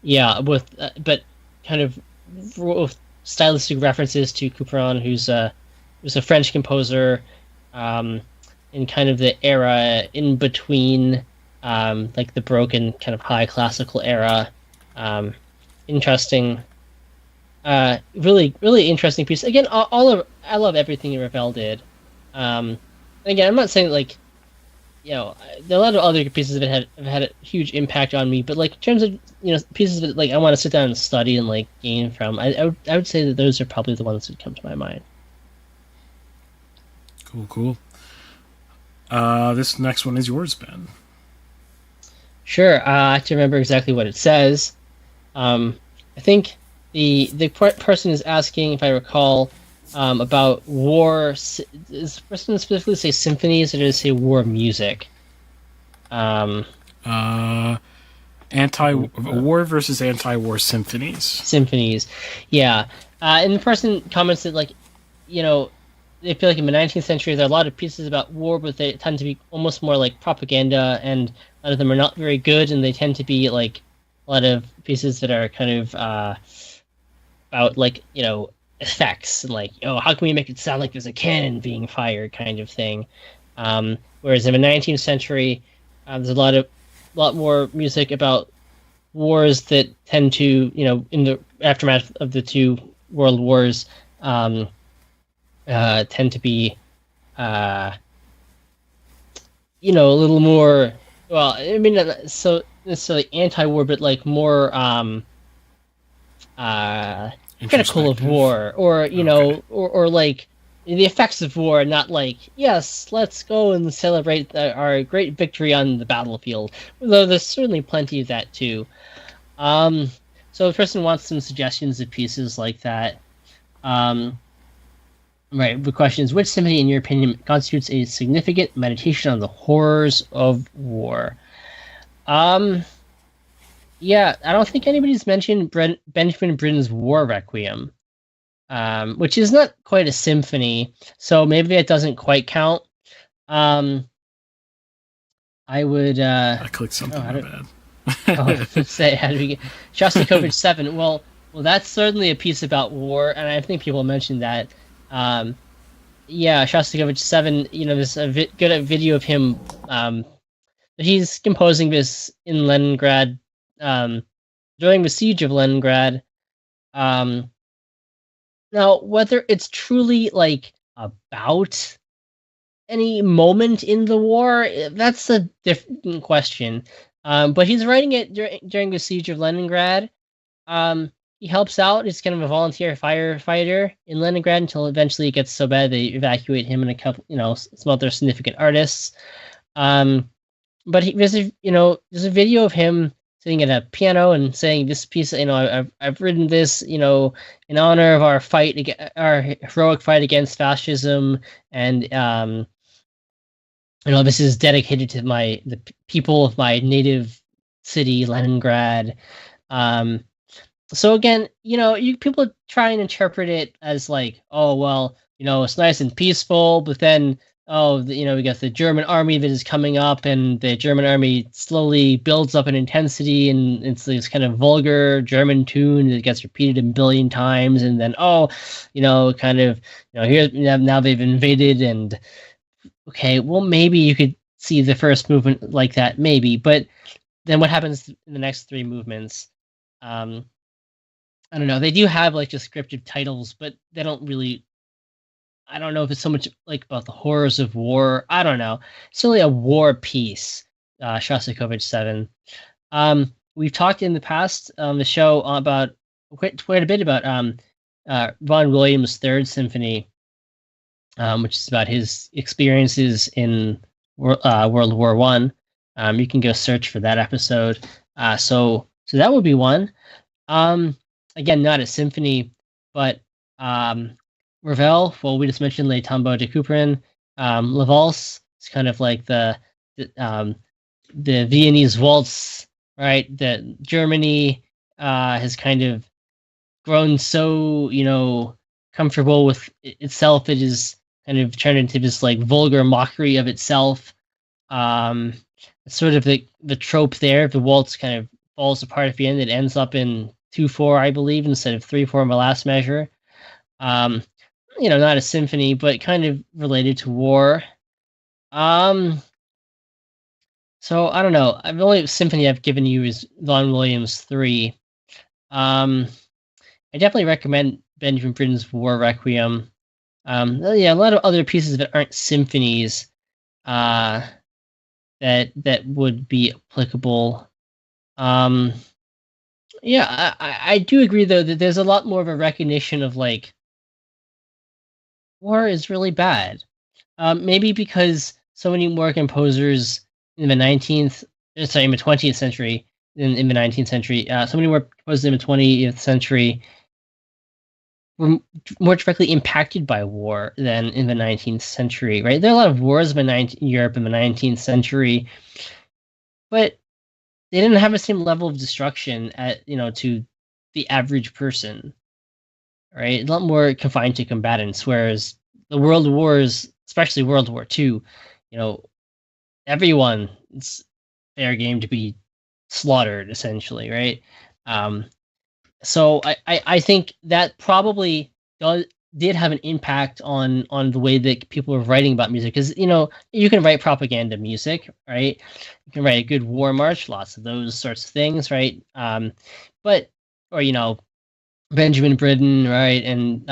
Yeah, with but kind of with stylistic references to Couperin, who's a French composer, in kind of the era in between, like the broken kind of high classical era. Interesting, really interesting piece. Again, I love everything Ravel did. Again, I'm not saying like, there are a lot of other pieces that have had a huge impact on me, but like in terms of pieces that like I want to sit down and study and like gain from, I would say that those are probably the ones that come to my mind. Cool. This next one is yours, Ben. Sure. I have to remember exactly what it says. I think the person is asking, if I recall, about war. Does the person specifically say symphonies, or does it say war music? War versus anti-war Symphonies, yeah. And the person comments that, like, you know, they feel like in the 19th century there are a lot of pieces about war, but they tend to be almost more like propaganda, and a lot of them are not very good, and they tend to be like a lot of pieces that are kind of about, like, you know, effects, and like, oh, how can we make it sound like there's a cannon being fired, kind of thing. Whereas in the 19th century, there's a lot more music about wars that tend to, you know, in the aftermath of the two world wars, tend to be, you know, a little more. Well, I mean, not so necessarily anti-war, but like more critical of war, or you know, or like the effects of war, not like, yes, let's go and celebrate our great victory on the battlefield. Though there's certainly plenty of that too. So if a person wants some suggestions of pieces like that, right, the question is, which symphony, in your opinion, constitutes a significant meditation on the horrors of war? Yeah, I don't think anybody's mentioned Benjamin Britten's War Requiem, which is not quite a symphony, so maybe it doesn't quite count. I would. I clicked something bad. Say, how do we get Shostakovich 7? Well, that's certainly a piece about war, and I think people mentioned that. Yeah, Shostakovich 7. You know, there's a good video of him. He's composing this in Leningrad, during the siege of Leningrad. Now, whether it's truly like about any moment in the war, that's a different question. But he's writing it during the siege of Leningrad. He helps out. He's kind of a volunteer firefighter in Leningrad until eventually it gets so bad they evacuate him and a couple, you know, some other significant artists. But there's a video of him sitting at a piano and saying, this piece, you know, I've written this, you know, in honor of our heroic fight against fascism, and you know, this is dedicated to the people of my native city, Leningrad. So again, you know, people try and interpret it as like, oh, well, you know, it's nice and peaceful, but then, you know, we got the German army that is coming up, and the German army slowly builds up in intensity, and it's this kind of vulgar German tune that gets repeated a billion times, and then, you know, kind of, you know, here now they've invaded, and okay, well, maybe you could see the first movement like that, maybe, but then what happens in the next three movements? I don't know. They do have like descriptive titles, but they don't really. I don't know if it's so much like about the horrors of war. I don't know. It's really a war piece. Shostakovich 7. We've talked in the past on the show about quite a bit about Vaughan Williams' Third Symphony, which is about his experiences in World War One. You can go search for that episode. So that would be one. Again, not a symphony, but Ravel. Well, we just mentioned Les Tombeaux de Couperin. La Valse is kind of like the Viennese waltz, right? That Germany has kind of grown so, you know, comfortable with itself. It is kind of turned into this like vulgar mockery of itself. It's sort of the trope there. The waltz kind of falls apart at the end. It ends up in 2/4, I believe, instead of 3/4 in the last measure. You know, not a symphony, but kind of related to war. So I don't know. The only symphony I've given you is Vaughan Williams 3. I definitely recommend Benjamin Britten's War Requiem. Yeah, a lot of other pieces that aren't symphonies that would be applicable. Yeah, I do agree though that there's a lot more of a recognition of like war is really bad. Maybe because so many more composers in the 20th century, in the 19th century, so many more composers in the 20th century were more directly impacted by war than in the 19th century, right? There are a lot of wars in Europe in the 19th century, but they didn't have the same level of destruction to the average person, right? A lot more confined to combatants, whereas the world wars, especially World War II, everyone, it's fair game to be slaughtered, essentially, right? Um, so I think that probably did have an impact on the way that people were writing about music, because you can write propaganda music, right? You can write a good war march, lots of those sorts of things, right? But or Benjamin Britten, right? And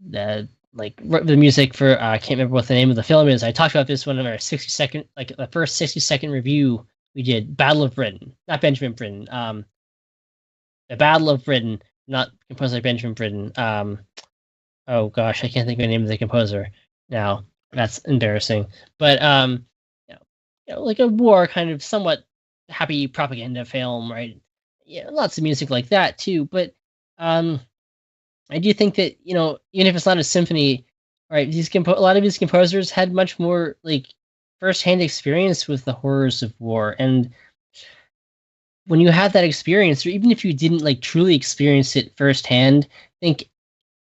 the music for I can't remember what the name of the film is. I talked about this one of our 60-second, like the first 60-second review we did. Battle of Britain, not Benjamin Britten. The Battle of Britain, not composed by Benjamin Britten. Oh gosh, I can't think of the name of the composer now. That's embarrassing. But like a war kind of somewhat happy propaganda film, right? Yeah, lots of music like that too. But I do think that even if it's not a symphony, right? A lot of these composers had much more like firsthand experience with the horrors of war, and when you have that experience, or even if you didn't like truly experience it firsthand, I think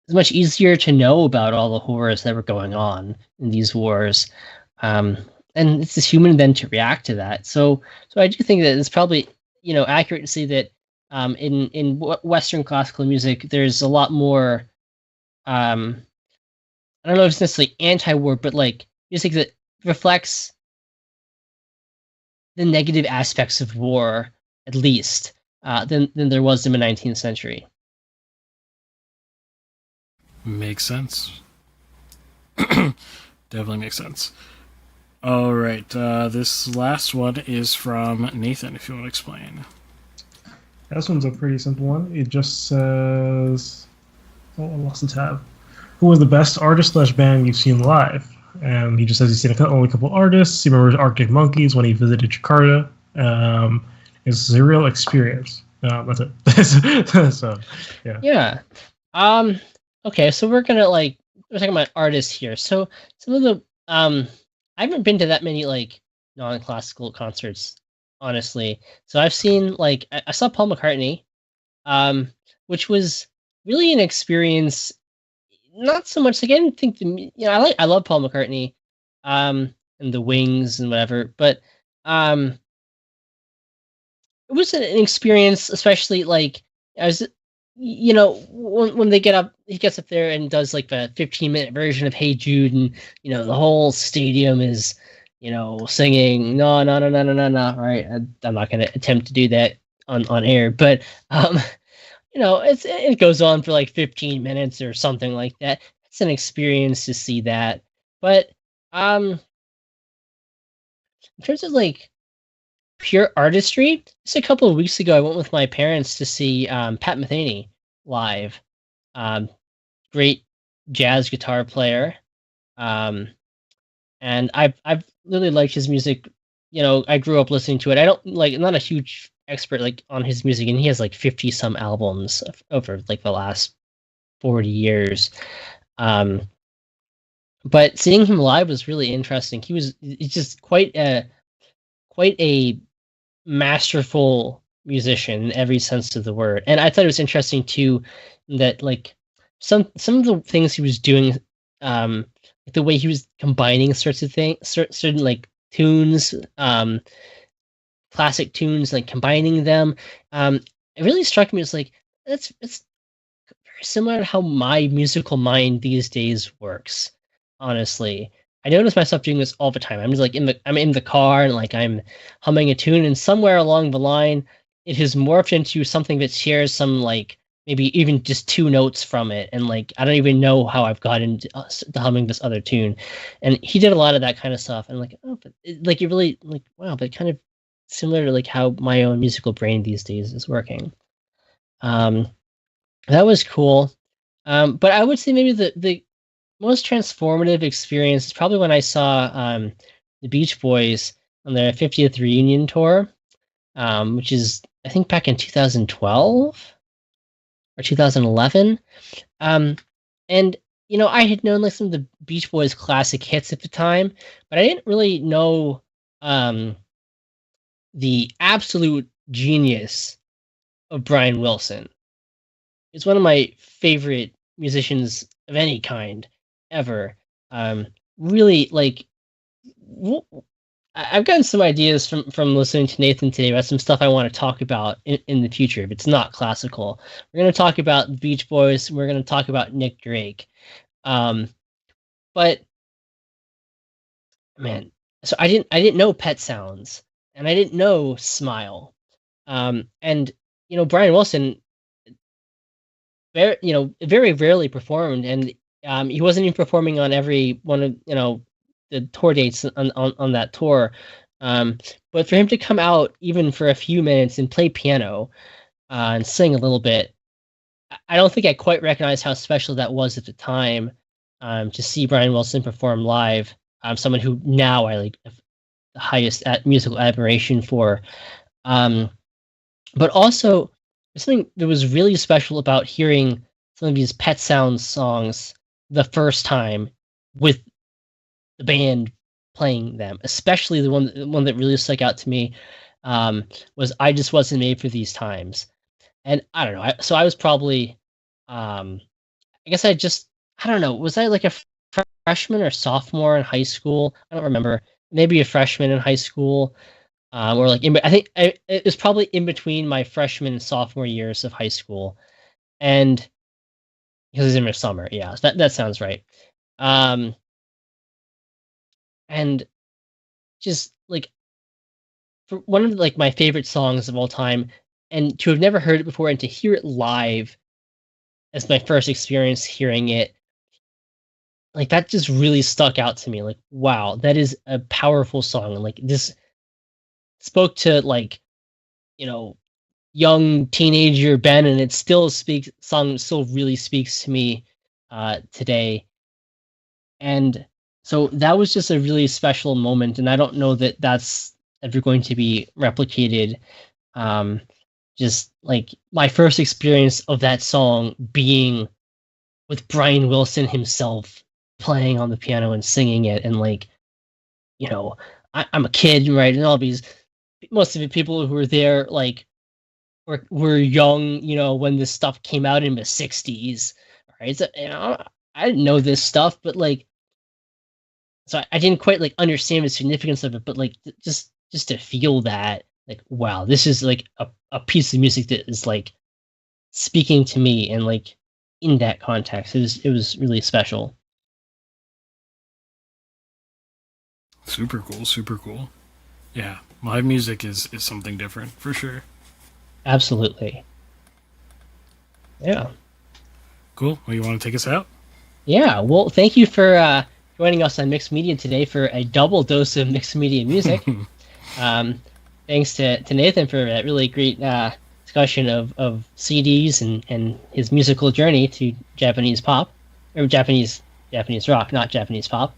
it's much easier to know about all the horrors that were going on in these wars. And it's just human then to react to that. So I do think that it's probably accurate to say that in Western classical music, there's a lot more. I don't know if it's necessarily anti-war, but like music that reflects the negative aspects of war, at least, than there was in the 19th century. Makes sense. Definitely makes sense. All right, this last one is from Nathan, if you want to explain. This one's a pretty simple one. It just says, oh, I lost the tab. Who was the best artist/band you've seen live? And he just says he's seen only a couple artists. He remembers Arctic Monkeys when he visited Jakarta. It's a real experience. That's it. So, yeah. Yeah. Okay, so we're talking about artists here. So some of the I haven't been to that many like non-classical concerts, honestly. So I've seen I saw Paul McCartney, which was really an experience. Not so much like I didn't think I love Paul McCartney, and the Wings and whatever, but it was an experience, especially like I was when they he gets up there and does like the 15-minute version of Hey Jude, and the whole stadium is singing no no no no no no no, right? I'm not going to attempt to do that on air, but it goes on for like 15 minutes or something like that. It's an experience to see that. But in terms of like pure artistry, just a couple of weeks ago I went with my parents to see Pat Metheny live. Great jazz guitar player. And I've really liked his music. I grew up listening to it. I'm not a huge expert on his music, and he has like 50 some albums over like the last 40 years. But seeing him live was really interesting. He's just quite a masterful musician in every sense of the word. And I thought it was interesting too that like some of the things he was doing, the way he was combining sorts of things, certain like tunes, classic tunes, like combining them. It really struck me as like it's very similar to how my musical mind these days works. Honestly, I notice myself doing this all the time. I'm just like I'm in the car and like I'm humming a tune, and somewhere along the line, it has morphed into something that shares some like maybe even just two notes from it, and like I don't even know how I've gotten to humming this other tune. And he did a lot of that kind of stuff, and like oh, but it really like wow, but kind of similar to like how my own musical brain these days is working. That was cool. But I would say maybe the most transformative experience is probably when I saw the Beach Boys on their 50th reunion tour, which is I think back in 2012 or 2011. And I had known like some of the Beach Boys classic hits at the time, but I didn't really know the absolute genius of Brian Wilson. He's one of my favorite musicians of any kind ever. Really, like, I've gotten some ideas from listening to Nathan today about some stuff I want to talk about in the future. If it's not classical, we're going to talk about the Beach Boys. We're going to talk about Nick Drake. But man, so I didn't know Pet Sounds, and I didn't know Smile. And Brian Wilson very rarely performed, and he wasn't even performing on every one of the tour dates on that tour. But for him to come out even for a few minutes and play piano and sing a little bit, I don't think I quite recognized how special that was at the time. To see Brian Wilson perform live, someone who now I like have the highest musical admiration for. But also, something that was really special about hearing some of these Pet Sounds songs the first time with the band playing them, especially the one that really stuck out to me, was "I Just Wasn't Made for These Times." And I don't know, so I was probably, I guess I don't know, was I like a freshman or sophomore in high school? I don't remember. Maybe a freshman in high school. Or like I think it was probably in between my freshman and sophomore years of high school, and because it's in the summer, yeah, so that sounds right. And just like for one of like my favorite songs of all time, and to have never heard it before, and to hear it live as my first experience hearing it, like that just really stuck out to me. Like, wow, that is a powerful song, and like this spoke to like young teenager Ben, and it still still really speaks to me today. And so that was just a really special moment, and I don't know that that's ever going to be replicated. Just like my first experience of that song being with Brian Wilson himself playing on the piano and singing it, and like I'm a kid, right, and all these most of the people who were there like were young, when this stuff came out in the 60s, right? So, I didn't know this stuff, but like, so I didn't quite like understand the significance of it, but like just to feel that, like, wow, this is like a piece of music that is like speaking to me, and like in that context, it was really special. Super cool, super cool. Yeah, live music is something different for sure. Absolutely. Yeah. Cool. Well, you want to take us out? Yeah. Well, thank you for joining us on Mixed Media today for a double dose of mixed media music. Thanks to Nathan for that really great discussion of CDs and his musical journey to Japanese pop, or Japanese rock, not Japanese pop.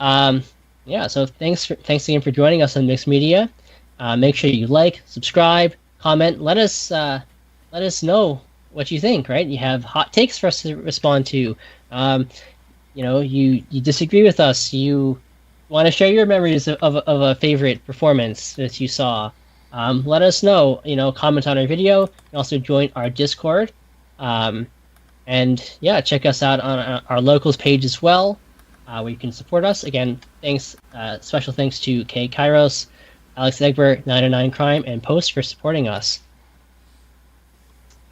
Yeah, so thanks again for joining us on Mixed Media. Make sure you like, subscribe, comment. Let us know what you think. Right, you have hot takes for us to respond to. You disagree with us. You want to share your memories of a favorite performance that you saw. Let us know. Comment on our video. And also join our Discord. And yeah, check us out on our locals page as well, where you can support us. Again, thanks. Special thanks to Kay Kairos, Alex Egbert, 909 Crime, and Post for supporting us.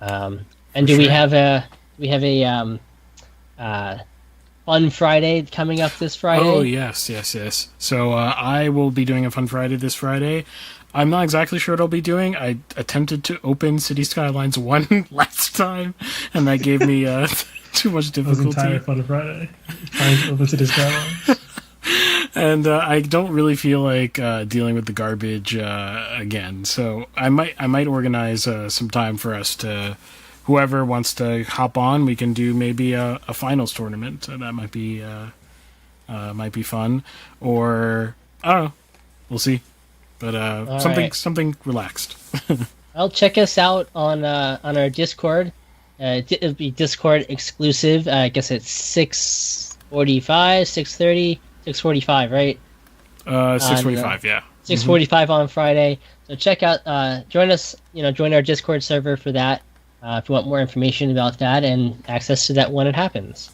And do we have a Fun Friday coming up this Friday? Oh, yes. So I will be doing a Fun Friday this Friday. I'm not exactly sure what I'll be doing. I attempted to open City Skylines 1 last time, and that gave me too much difficulty. It was entire Fun Friday trying to open City Skylines. And I don't really feel like dealing with the garbage again. So I might organize some time for us to, whoever wants to hop on, we can do maybe a finals tournament. That might be fun. Or I don't know. We'll see. But something relaxed. Well, check us out on our Discord. It'll be Discord exclusive. I guess it's 6:45, 6:30. 6:45, right? 6:45, yeah. 6:45 on Friday. So check out, join us, join our Discord server for that. If you want more information about that and access to that when it happens.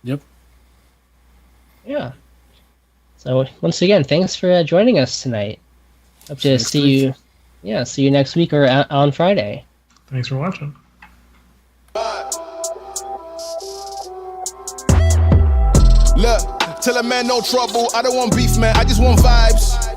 Yep. Yeah. So once again, thanks for joining us tonight. Hope to see you. Yeah, see you next week or on Friday. Thanks for watching. Look, tell a man no trouble. I don't want beef, man. I just want vibes.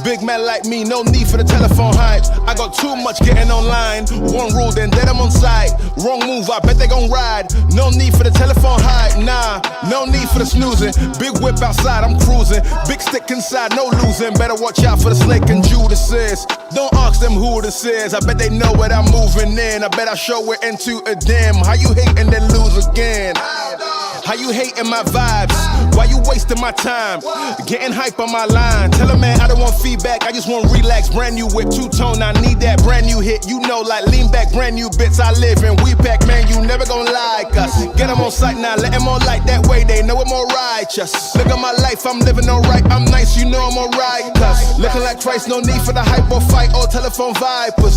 Big man like me, no need for the telephone hype. I got too much getting online. One rule, then dead I'm on site. Wrong move, I bet they gon' ride. No need for the telephone hype, nah. No need for the snoozing. Big whip outside, I'm cruising. Big stick inside, no losing. Better watch out for the snake and Judas is. Don't ask them who this is. I bet they know what I'm moving in. I bet I show it into a dim. How you hate and then lose again? How you hating my vibes? Why you wasting my time? Getting hype on my line. Tell a man I don't want feedback, I just want relax. Brand new whip, two-tone, I need that brand new hit. You know, like lean back, brand new bits I live in. We pack, man, you never gon' like us. Get them on sight now, let them on light. That way they know I'm more righteous. Look at my life, I'm living alright. I'm nice, you know I'm alright. Cause looking like Christ, no need for the hype or fight or telephone vipers.